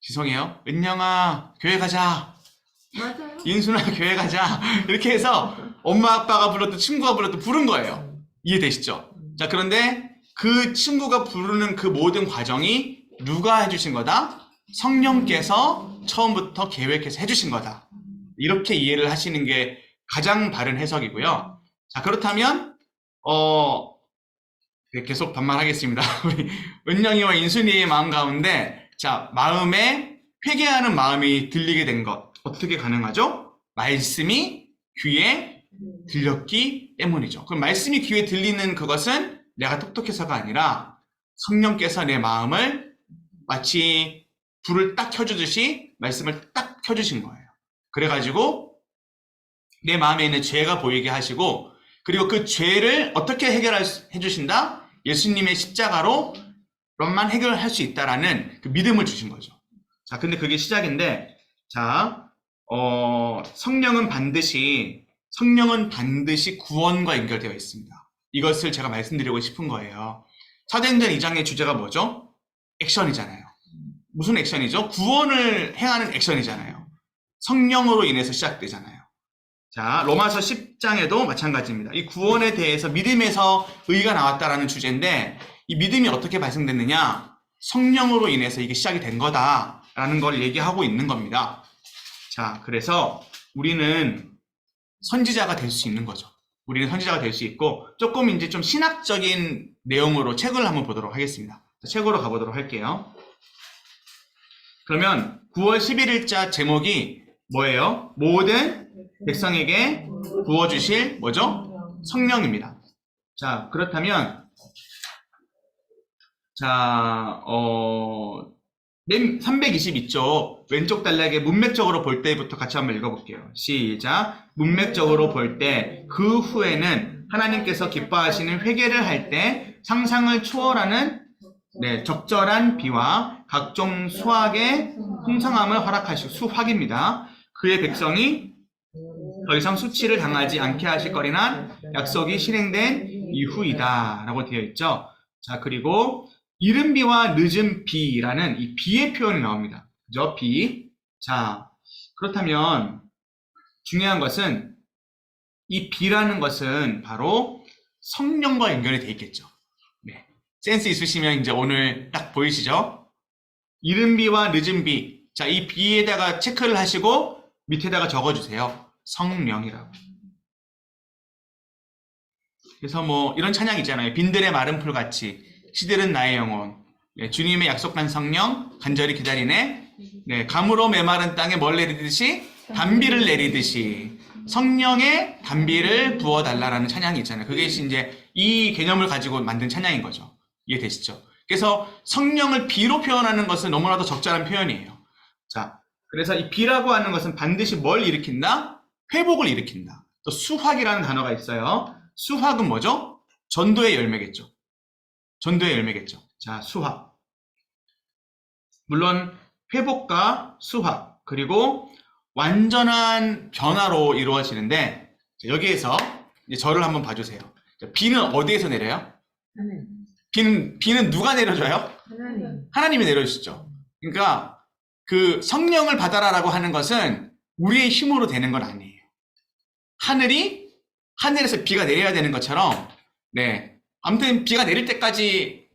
죄송해요. 은영아, 교회 가자. 맞아요. 인순아, 교회 가자. 이렇게 해서 엄마 아빠가 불렀든 친구가 불렀든 부른 거예요. 이해되시죠? 자, 그런데 그 친구가 부르는 그 모든 과정이 누가 해주신 거다? 성령께서 처음부터 계획해서 해주신 거다. 이렇게 이해를 하시는 게 가장 바른 해석이고요. 자, 그렇다면 계속 반말하겠습니다. 우리 은영이와 인순이의 마음 가운데, 자, 마음에 회개하는 마음이 들리게 된 것, 어떻게 가능하죠? 말씀이 귀에 들렸기 때문이죠. 그럼 말씀이 귀에 들리는 그것은 내가 똑똑해서가 아니라 성령께서 내 마음을 마치 불을 딱 켜주듯이 말씀을 딱 켜주신 거예요. 그래가지고 내 마음에 있는 죄가 보이게 하시고, 그리고 그 죄를 어떻게 해주신다? 예수님의 십자가로 것만 해결할 수 있다라는 그 믿음을 주신 거죠. 자, 근데 그게 시작인데, 자, 성령은 반드시 구원과 연결되어 있습니다. 이것을 제가 말씀드리고 싶은 거예요. 사도행전 2장의 주제가 뭐죠? 액션이잖아요. 무슨 액션이죠? 구원을 행하는 액션이잖아요. 성령으로 인해서 시작되잖아요. 자, 로마서 10장에도 마찬가지입니다. 이 구원에 대해서 믿음에서 의가 나왔다라는 주제인데, 이 믿음이 어떻게 발생됐느냐? 성령으로 인해서 이게 시작이 된 거다라는 걸 얘기하고 있는 겁니다. 자, 그래서 우리는 선지자가 될 수 있는 거죠. 우리는 선지자가 될 수 있고, 조금 이제 좀 신학적인 내용으로 책을 한번 보도록 하겠습니다. 책으로 가보도록 할게요. 그러면 9월 11일자 제목이 뭐예요? 모든 백성에게 부어주실 뭐죠? 성령입니다. 자, 그렇다면 자, 322쪽 왼쪽 단락에 문맥적으로 볼 때부터 같이 한번 읽어볼게요. 시작. 문맥적으로 볼 때 그 후에는 하나님께서 기뻐하시는 회개를 할 때 상상을 초월하는 적절한 비와 각종 수확의 풍성함을 허락하시고, 수확입니다. 그의 백성이 더 이상 수치를 당하지 않게 하실 거리나 약속이 실행된 이후이다 라고 되어 있죠. 자, 그리고 이른 비와 늦은 비라는 이 비의 표현이 나옵니다. 그죠? 비. 자, 그렇다면 중요한 것은 이 비라는 것은 바로 성령과 연결이 되어 있겠죠. 네. 센스 있으시면 이제 오늘 딱 보이시죠? 이른 비와 늦은 비. 자, 이 비에다가 체크를 하시고 밑에다가 적어주세요. 성령이라고. 그래서 뭐 이런 찬양 있잖아요. 빈들의 마른 풀같이 시들은 나의 영혼. 네, 주님의 약속한 성령 간절히 기다리네. 네, 감으로 메마른 땅에 뭘 내리듯이 단비를 내리듯이 성령의 단비를 부어달라라는 찬양이 있잖아요. 그게 이제 이 개념을 가지고 만든 찬양인 거죠. 이해되시죠? 그래서 성령을 비로 표현하는 것은 너무나도 적절한 표현이에요. 자, 그래서 이 비라고 하는 것은 반드시 뭘 일으킨다? 회복을 일으킨다. 또 수확이라는 단어가 있어요. 수확은 뭐죠? 전도의 열매겠죠. 전도의 열매겠죠. 자, 수확. 물론 회복과 수확, 그리고 완전한 변화로 이루어지는데, 여기에서 이제 저를 한번 봐주세요. 비는 어디에서 내려요? 비는 누가 내려줘요? 하나님이 내려주시죠. 그러니까 그 성령을 받아라라고 하는 것은 우리의 힘으로 되는 건 아니에요. 하늘에서 비가 내려야 되는 것처럼, 네. 아무튼 비가 내릴 때까지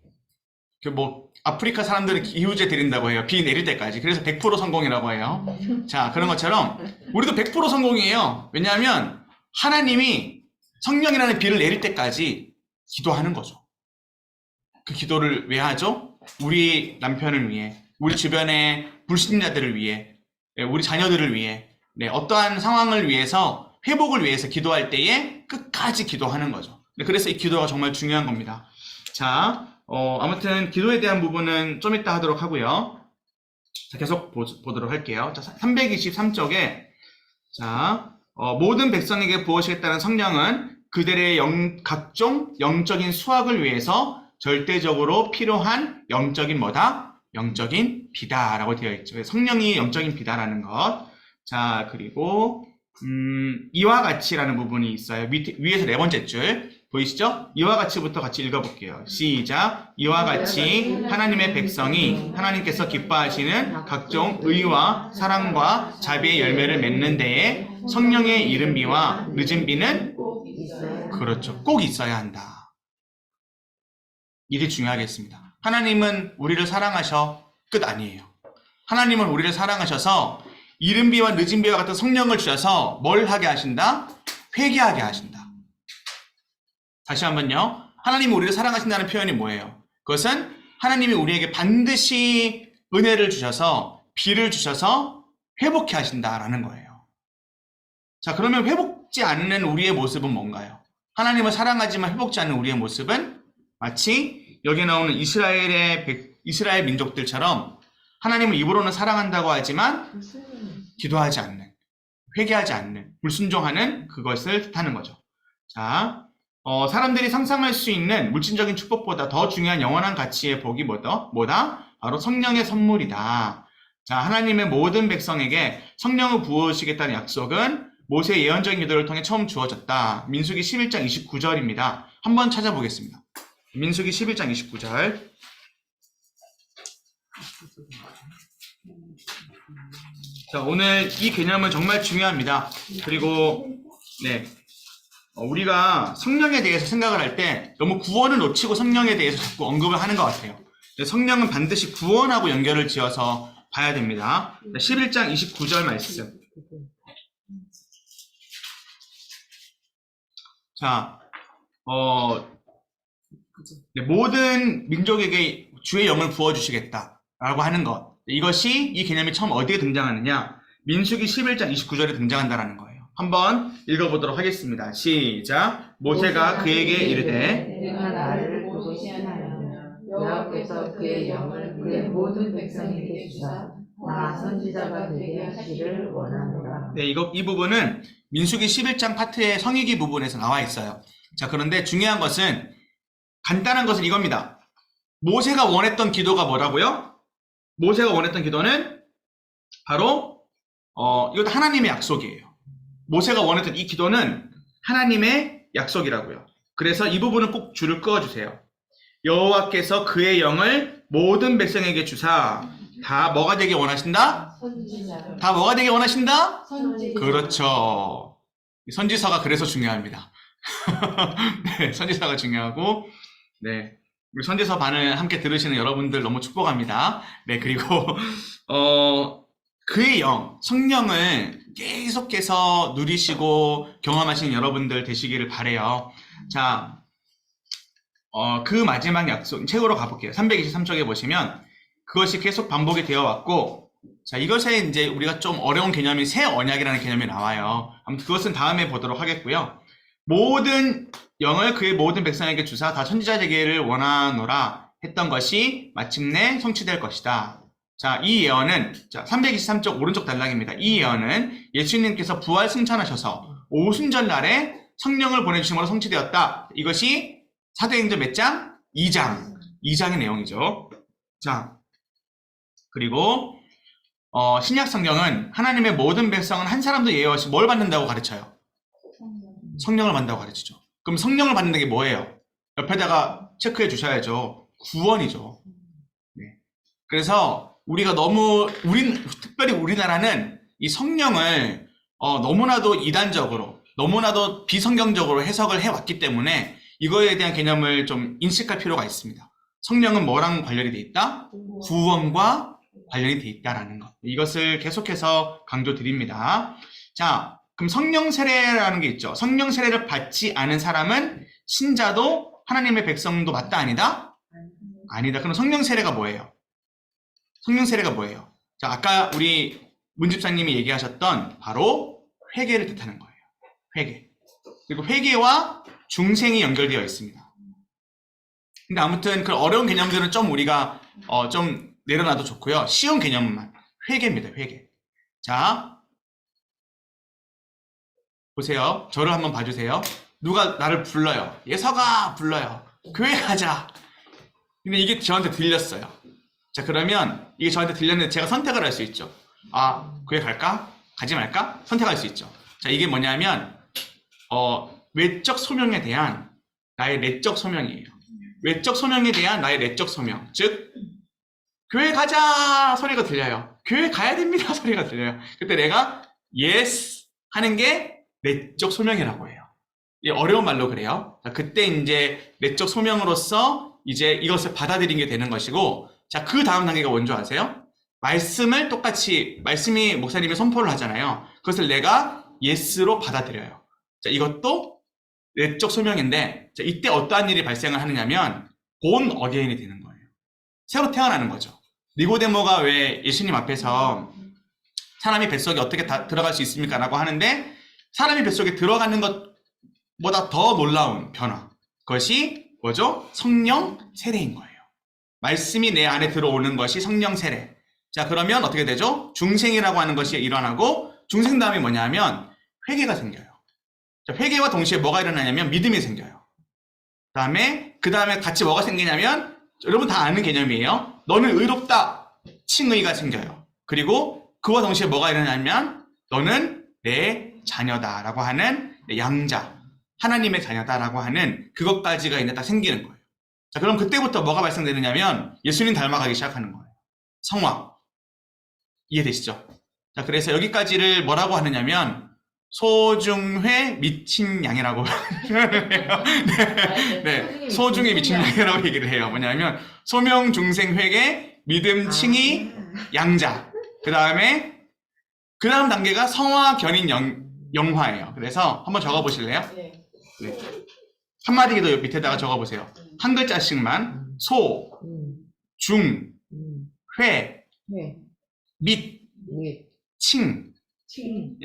아프리카 사람들은 기후제 드린다고 해요. 비 내릴 때까지. 그래서 100% 성공이라고 해요. 자, 그런 것처럼 우리도 100% 성공이에요. 왜냐하면 하나님이 성령이라는 비를 내릴 때까지 기도하는 거죠. 그 기도를 왜 하죠? 우리 남편을 위해, 우리 주변의 불신자들을 위해, 우리 자녀들을 위해, 어떠한 상황을 위해서, 회복을 위해서 기도할 때에 끝까지 기도하는 거죠. 그래서 이 기도가 정말 중요한 겁니다. 자, 아무튼 기도에 대한 부분은 좀 이따 하도록 하고요. 자, 계속 보도록 할게요. 자, 323쪽에 자, 모든 백성에게 부으시겠다는 성령은 그들의 각종 영적인 수확을 위해서 절대적으로 필요한 영적인 뭐다? 영적인 비다라고 되어 있죠. 성령이 영적인 비다라는 것. 자, 그리고 이와 같이라는 부분이 있어요. 위에서 네 번째 줄 보이시죠? 이와 같이부터 같이 읽어볼게요. 시작. 이와 같이 하나님의 백성이 하나님께서 기뻐하시는 각종 의와 사랑과 자비의 열매를 맺는 데에 성령의 이른 비와 늦은 비는 그렇죠. 꼭 있어야 한다. 이게 중요하겠습니다. 하나님은 우리를 사랑하셔. 끝 아니에요. 하나님은 우리를 사랑하셔서 이른 비와 늦은 비와 같은 성령을 주셔서 뭘 하게 하신다? 회개하게 하신다. 다시 한번요. 하나님이 우리를 사랑하신다는 표현이 뭐예요? 그것은 하나님이 우리에게 반드시 은혜를 주셔서 비를 주셔서 회복해 하신다라는 거예요. 자, 그러면 회복지 않는 우리의 모습은 뭔가요? 하나님을 사랑하지만 회복지 않는 우리의 모습은 마치 여기 나오는 이스라엘 민족들처럼 하나님을 입으로는 사랑한다고 하지만 기도하지 않는, 회개하지 않는, 불순종하는 그것을 뜻하는 거죠. 자, 사람들이 상상할 수 있는 물질적인 축복보다 더 중요한 영원한 가치의 복이 뭐다? 바로 성령의 선물이다. 자, 하나님의 모든 백성에게 성령을 부어주시겠다는 약속은 모세의 예언적인 기도를 통해 처음 주어졌다. 민수기 11장 29절입니다. 한번 찾아보겠습니다. 민수기 11장 29절. 자, 오늘 이 개념은 정말 중요합니다. 그리고 네, 우리가 성령에 대해서 생각을 할 때 너무 구원을 놓치고 성령에 대해서 자꾸 언급을 하는 것 같아요. 성령은 반드시 구원하고 연결을 지어서 봐야 됩니다. 11장 29절 말씀. 자, 네, 모든 민족에게 주의 영을 부어주시겠다라고 하는 것. 이것이 이 개념이 처음 어디에 등장하느냐? 민수기 11장 29절에 등장한다라는 거예요. 한번 읽어보도록 하겠습니다. 시작. 모세가 그에게 이르되 내가 나를 보시하나며 여호와께서 그의 영을 그의 모든 백성에게 주사 나 선지자가 되게 하시기를 원하노라. 네, 이 부분은 민수기 11장 파트의 성의기 부분에서 나와 있어요. 자, 그런데 중요한 것은 간단한 것은 이겁니다. 모세가 원했던 기도가 뭐라고요? 모세가 원했던 기도는 바로 이것도 하나님의 약속이에요. 모세가 원했던 이 기도는 하나님의 약속이라고요. 그래서 이 부분은 꼭 줄을 그어주세요. 여호와께서 그의 영을 모든 백성에게 주사 다 뭐가 되게 원하신다? 선지자. 다 뭐가 되게 원하신다? 선지자. 그렇죠. 선지서가 그래서 중요합니다. 네, 선지서가 중요하고, 네, 우리 선지서 반을 함께 들으시는 여러분들 너무 축복합니다. 네, 그리고 그의 영, 성령을 계속해서 누리시고 경험하시는 여러분들 되시기를 바래요. 자, 그 마지막 약속, 책으로 가볼게요. 323쪽에 보시면 그것이 계속 반복이 되어 왔고, 자, 이것에 이제 우리가 좀 어려운 개념이 새 언약이라는 개념이 나와요. 아무튼 그것은 다음에 보도록 하겠고요. 모든 영을 그의 모든 백성에게 주사 다 선지자 되기를 원하노라 했던 것이 마침내 성취될 것이다. 자, 이 예언은, 자, 323쪽 오른쪽 단락입니다. 이 예언은 예수님께서 부활 승천하셔서 오순절 날에 성령을 보내주심으로 성취되었다. 이것이 사도행전 몇 장? 2장의 내용이죠. 자, 그리고 신약 성경은 하나님의 모든 백성은 한 사람도 예외 없이 뭘 받는다고 가르쳐요? 성령을 받는다고 가르치죠. 그럼 성령을 받는 게 뭐예요? 옆에다가 체크해 주셔야죠. 구원이죠. 네. 그래서 우리가 특별히 우리나라는 이 성령을 너무나도 이단적으로, 너무나도 비성경적으로 해석을 해왔기 때문에 이거에 대한 개념을 좀 인식할 필요가 있습니다. 성령은 뭐랑 관련이 돼 있다? 구원과 관련이 돼 있다라는 것. 이것을 계속해서 강조드립니다. 자, 그럼 성령 세례라는 게 있죠. 성령 세례를 받지 않은 사람은 신자도 하나님의 백성도 맞다 아니다? 아니다. 그럼 성령 세례가 뭐예요? 성령 세례가 뭐예요? 자, 아까 우리 문집사님이 얘기하셨던 바로 회개를 뜻하는 거예요. 회개. 그리고 회개와 중생이 연결되어 있습니다. 근데 아무튼 그 어려운 개념들은 좀 우리가 좀 내려놔도 좋고요. 쉬운 개념만. 회개입니다. 회개. 자, 보세요. 저를 한번 봐주세요. 누가 나를 불러요. 예서가 불러요. 교회 가자. 근데 이게 저한테 들렸어요. 자, 그러면 이게 저한테 들렸는데 제가 선택을 할 수 있죠. 아, 교회 갈까? 가지 말까? 선택할 수 있죠. 자, 이게 뭐냐면 외적 소명에 대한 나의 내적 소명이에요. 외적 소명에 대한 나의 내적 소명. 즉, 교회 가자 소리가 들려요. 교회 가야 됩니다 소리가 들려요. 그때 내가 yes 하는 게 내적 소명이라고 해요. 이 어려운 말로 그래요. 자, 그때 이제 내적 소명으로서 이제 이것을 받아들이게 되는 것이고, 자, 그 다음 단계가 뭔지 아세요? 말씀이 목사님이 선포를 하잖아요. 그것을 내가 yes로 받아들여요. 자, 이것도 내적 소명인데, 자, 이때 어떠한 일이 발생을 하느냐면 본 어게인이 되는 거예요. 새로 태어나는 거죠. 니고데모가 왜 예수님 앞에서 사람이 뱃속에 어떻게 들어갈 수 있습니까? 라고 하는데, 사람이 뱃속에 들어가는 것보다 더 놀라운 변화. 그것이 뭐죠? 성령 세례인 거예요. 말씀이 내 안에 들어오는 것이 성령 세례. 자, 그러면 어떻게 되죠? 중생이라고 하는 것이 일어나고, 중생 다음이 뭐냐면 회개가 생겨요. 자, 회개와 동시에 뭐가 일어나냐면 믿음이 생겨요. 그 다음에 같이 뭐가 생기냐면, 여러분 다 아는 개념이에요. 너는 의롭다. 칭의가 생겨요. 그리고 그와 동시에 뭐가 일어나냐면, 너는 내 자녀다라고 하는 양자, 하나님의 자녀다라고 하는 그것까지가 이제 딱 생기는 거예요. 자, 그럼 그때부터 뭐가 발생되느냐면, 예수님 닮아가기 시작하는 거예요. 성화. 이해되시죠? 자, 그래서 여기까지를 뭐라고 하느냐면, 소중회 미친 양이라고 해요. 네, 소중에 미친 양이라고 얘기를 해요. 뭐냐면 소명 중생 회계 믿음 칭의 양자. 그 다음 단계가 성화 견인 영화예요. 그래서 한번 적어 보실래요? 네. 네. 한마디 더 밑에다가 적어 보세요. 한 글자씩만. 소, 중, 회, 네. 밑, 네. 칭. 칭.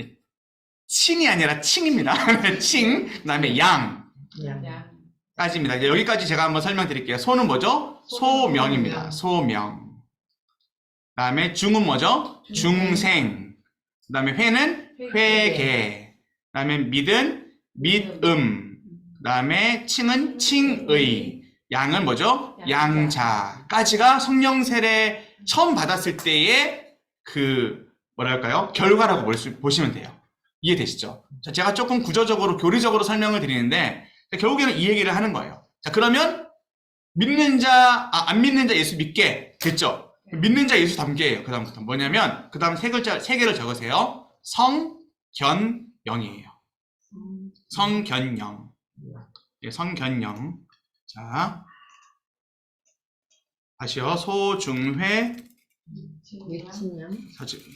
칭이 아니라 칭입니다. 칭. 그다음에 양. 양. 까지입니다. 이제 여기까지 제가 한번 설명드릴게요. 소는 뭐죠? 소명입니다. 소명. 그 다음에 중은 뭐죠? 중생. 그 다음에 회는 회계. 그 다음에 mid은 믿음. 그 다음에 칭은 칭의. 양은 뭐죠? 양자까지가 성령 세례 처음 받았을 때의 뭐랄까요? 결과라고 보시면 돼요. 이해되시죠? 자, 제가 조금 구조적으로, 교리적으로 설명을 드리는데, 결국에는 이 얘기를 하는 거예요. 자, 그러면, 안 믿는 자 예수 믿게 됐죠? 믿는 자 예수 담게예요. 그 다음부터. 뭐냐면, 그 다음 세 개를 적으세요. 성견영이에요. 성견영. 네, 성견영. 자, 다시요. 소중회,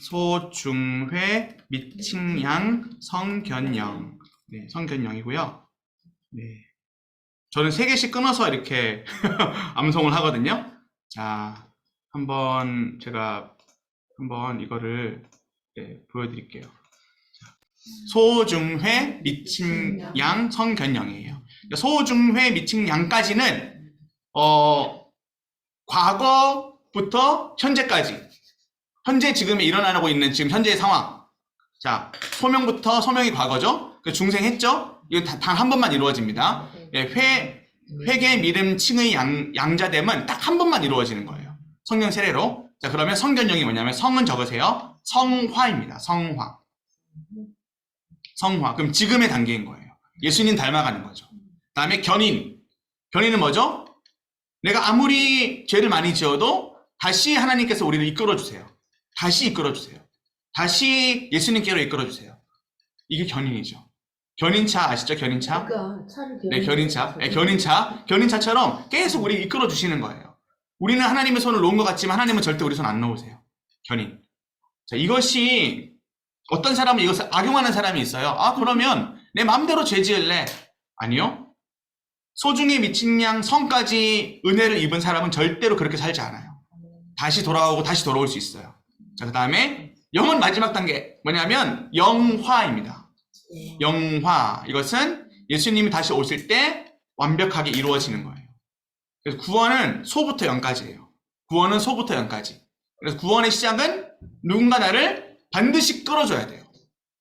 소중회, 미칭양, 성견영. 네, 성견영이고요. 네. 저는 3개씩 끊어서 이렇게 암송을 하거든요. 자, 제가 한번 이거를 보여드릴게요. 소중회, 미칭양, 성견영이에요. 소중회, 미칭양까지는, 과거부터 현재까지. 현재 지금 일어나고 있는 지금 현재의 상황. 자, 소명이 과거죠? 중생했죠? 이거 단 한 번만 이루어집니다. 예, 회계, 믿음, 칭의 양자됨은 딱 한 번만 이루어지는 거예요. 성령 세례로. 자, 그러면 성견영이 뭐냐면 성은 적으세요. 성화입니다. 성화. 그럼 지금의 단계인 거예요. 예수님 닮아가는 거죠. 그 다음에 견인은 뭐죠? 내가 아무리 죄를 많이 지어도 다시 하나님께서 우리를 이끌어주세요. 다시 예수님께로 이끌어주세요. 이게 견인이죠. 견인차 아시죠? 견인차? 그러니까 차를 네, 견인차. 네, 견인차처럼 계속 우리 이끌어주시는 거예요. 우리는 하나님의 손을 놓은 것 같지만 하나님은 절대 우리 손 안 놓으세요. 견인. 자, 이것이 어떤 사람은 이것을 악용하는 사람이 있어요. 그러면 내 마음대로 죄 지을래. 아니요. 소중히 미친 양 성까지 은혜를 입은 사람은 절대로 그렇게 살지 않아요. 다시 돌아오고 다시 돌아올 수 있어요. 자, 그 다음에 영은 마지막 단계. 뭐냐면 영화입니다. 영화. 이것은 예수님이 다시 오실 때 완벽하게 이루어지는 거예요. 그래서 구원은 소부터 영까지예요. 그래서 구원의 시작은 누군가 나를 반드시 끌어줘야 돼요.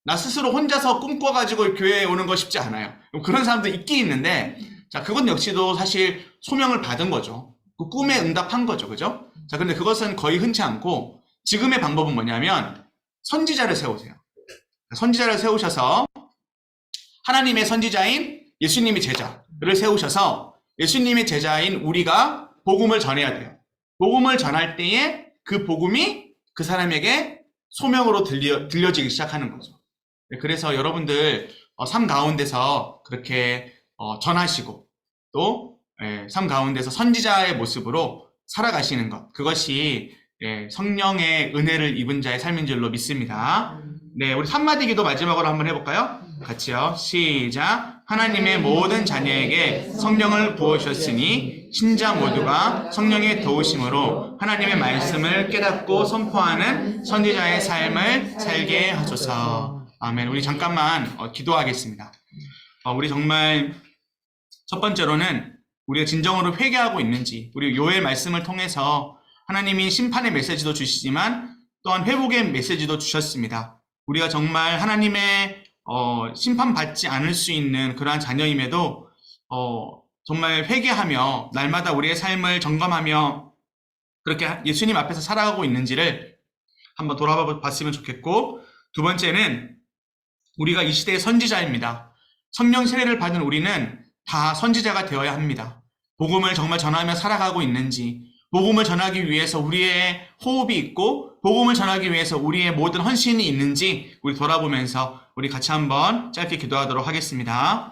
나 스스로 혼자서 꿈꿔가지고 교회에 오는 거 쉽지 않아요. 그런 사람도 있긴 있는데, 자, 그건 역시도 사실 소명을 받은 거죠. 그 꿈에 응답한 거죠. 그죠? 자, 근데 그것은 거의 흔치 않고, 지금의 방법은 뭐냐면, 선지자를 세우세요. 선지자를 세우셔서, 하나님의 선지자인 예수님의 제자를 세우셔서, 예수님의 제자인 우리가 복음을 전해야 돼요. 복음을 전할 때에 그 복음이 그 사람에게 소명으로 들려지기 시작하는 거죠. 그래서 여러분들 삶 가운데서 그렇게 전하시고 또 삶 가운데서 선지자의 모습으로 살아가시는 것, 그것이 성령의 은혜를 입은 자의 삶인 줄로 믿습니다. 네, 우리 3마디 기도 마지막으로 한번 해볼까요? 같이요. 시작. 하나님의 모든 자녀에게 성령을 부어주셨으니 신자 모두가 성령의 도우심으로 하나님의 말씀을 깨닫고 선포하는 선지자의 삶을 살게 하소서. 아멘. 우리 잠깐만 기도하겠습니다. 우리 정말 첫 번째로는 우리가 진정으로 회개하고 있는지, 우리 요엘 말씀을 통해서 하나님이 심판의 메시지도 주시지만 또한 회복의 메시지도 주셨습니다. 우리가 정말 하나님의 심판받지 않을 수 있는 그러한 자녀임에도 정말 회개하며 날마다 우리의 삶을 점검하며 그렇게 예수님 앞에서 살아가고 있는지를 한번 돌아봐 봤으면 좋겠고, 두 번째는 우리가 이 시대의 선지자입니다. 성령 세례를 받은 우리는 다 선지자가 되어야 합니다. 복음을 정말 전하며 살아가고 있는지, 복음을 전하기 위해서 우리의 호흡이 있고 복음을 전하기 위해서 우리의 모든 헌신이 있는지 우리 돌아보면서 우리 같이 한번 짧게 기도하도록 하겠습니다.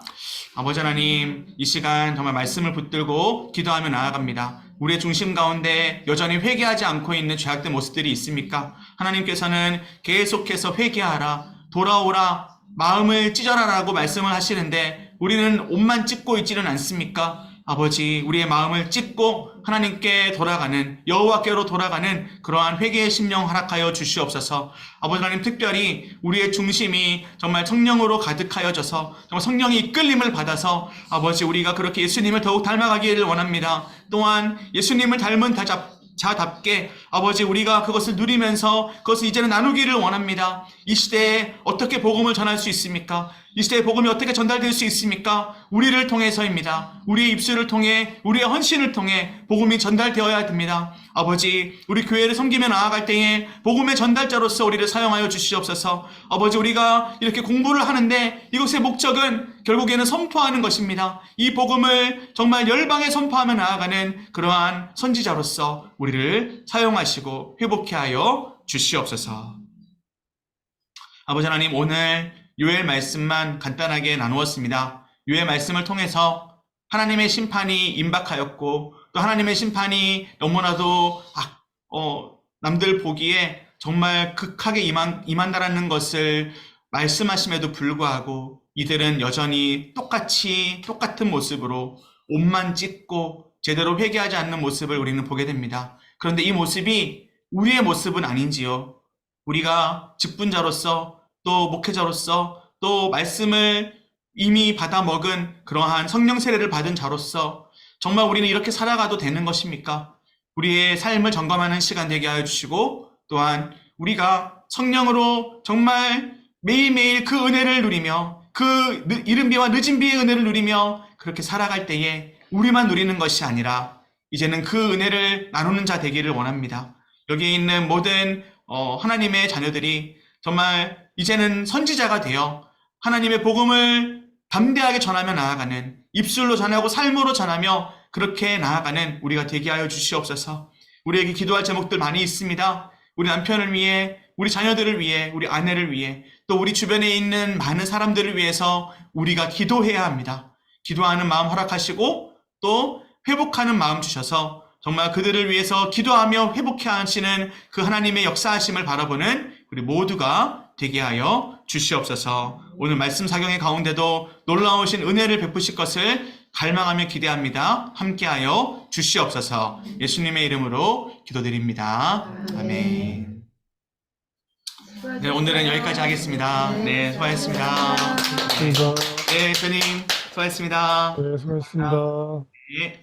아버지 하나님, 이 시간 정말 말씀을 붙들고 기도하며 나아갑니다. 우리의 중심 가운데 여전히 회개하지 않고 있는 죄악된 모습들이 있습니까? 하나님께서는 계속해서 회개하라, 돌아오라, 마음을 찢어라라고 말씀을 하시는데 우리는 옷만 찢고 있지는 않습니까? 아버지, 우리의 마음을 찢고 하나님께 돌아가는, 여호와께로 돌아가는 그러한 회개의 심령 허락하여 주시옵소서. 아버지 하나님, 특별히 우리의 중심이 정말 성령으로 가득하여져서 정말 성령의 이끌림을 받아서 아버지, 우리가 그렇게 예수님을 더욱 닮아가기를 원합니다. 또한 예수님을 닮은 자답게 아버지, 우리가 그것을 누리면서 그것을 이제는 나누기를 원합니다. 이 시대에 어떻게 복음을 전할 수 있습니까? 이 시대에 복음이 어떻게 전달될 수 있습니까? 우리를 통해서입니다. 우리의 입술을 통해, 우리의 헌신을 통해 복음이 전달되어야 됩니다. 아버지, 우리 교회를 섬기며 나아갈 때에 복음의 전달자로서 우리를 사용하여 주시옵소서. 아버지, 우리가 이렇게 공부를 하는데 이것의 목적은 결국에는 선포하는 것입니다. 이 복음을 정말 열방에 선포하며 나아가는 그러한 선지자로서 우리를 사용하시고 회복케 하여 주시옵소서. 아버지 하나님, 오늘 요엘 말씀만 간단하게 나누었습니다. 요엘 말씀을 통해서 하나님의 심판이 임박하였고 또 하나님의 심판이 너무나도 남들 보기에 정말 극하게 임한다라는 것을 말씀하심에도 불구하고 이들은 여전히 똑같은 모습으로 옷만 찢고 제대로 회개하지 않는 모습을 우리는 보게 됩니다. 그런데 이 모습이 우리의 모습은 아닌지요. 우리가 직분자로서 또 목회자로서 또 말씀을 이미 받아 먹은 그러한 성령 세례를 받은 자로서 정말 우리는 이렇게 살아가도 되는 것입니까? 우리의 삶을 점검하는 시간 되게 하여 주시고 또한 우리가 성령으로 정말 매일매일 그 은혜를 누리며 그 이른 비와 늦은 비의 은혜를 누리며 그렇게 살아갈 때에 우리만 누리는 것이 아니라 이제는 그 은혜를 나누는 자 되기를 원합니다. 여기에 있는 모든 하나님의 자녀들이 정말 이제는 선지자가 되어 하나님의 복음을 담대하게 전하며 나아가는, 입술로 전하고 삶으로 전하며 그렇게 나아가는 우리가 되게 하여 주시옵소서. 우리에게 기도할 제목들 많이 있습니다. 우리 남편을 위해, 우리 자녀들을 위해, 우리 아내를 위해, 또 우리 주변에 있는 많은 사람들을 위해서 우리가 기도해야 합니다. 기도하는 마음 허락하시고 또 회복하는 마음 주셔서 정말 그들을 위해서 기도하며 회복해 하시는 그 하나님의 역사하심을 바라보는 우리 모두가 되게 하여 주시옵소서. 오늘 말씀 사경의 가운데도 놀라우신 은혜를 베푸실 것을 갈망하며 기대합니다. 함께하여 주시옵소서. 예수님의 이름으로 기도드립니다. 아멘. 네, 오늘은 여기까지 하겠습니다. 네, 수고하셨습니다. 감사합니다. 네, 대표님 수고하셨습니다. 네, 수고했습니다. 예.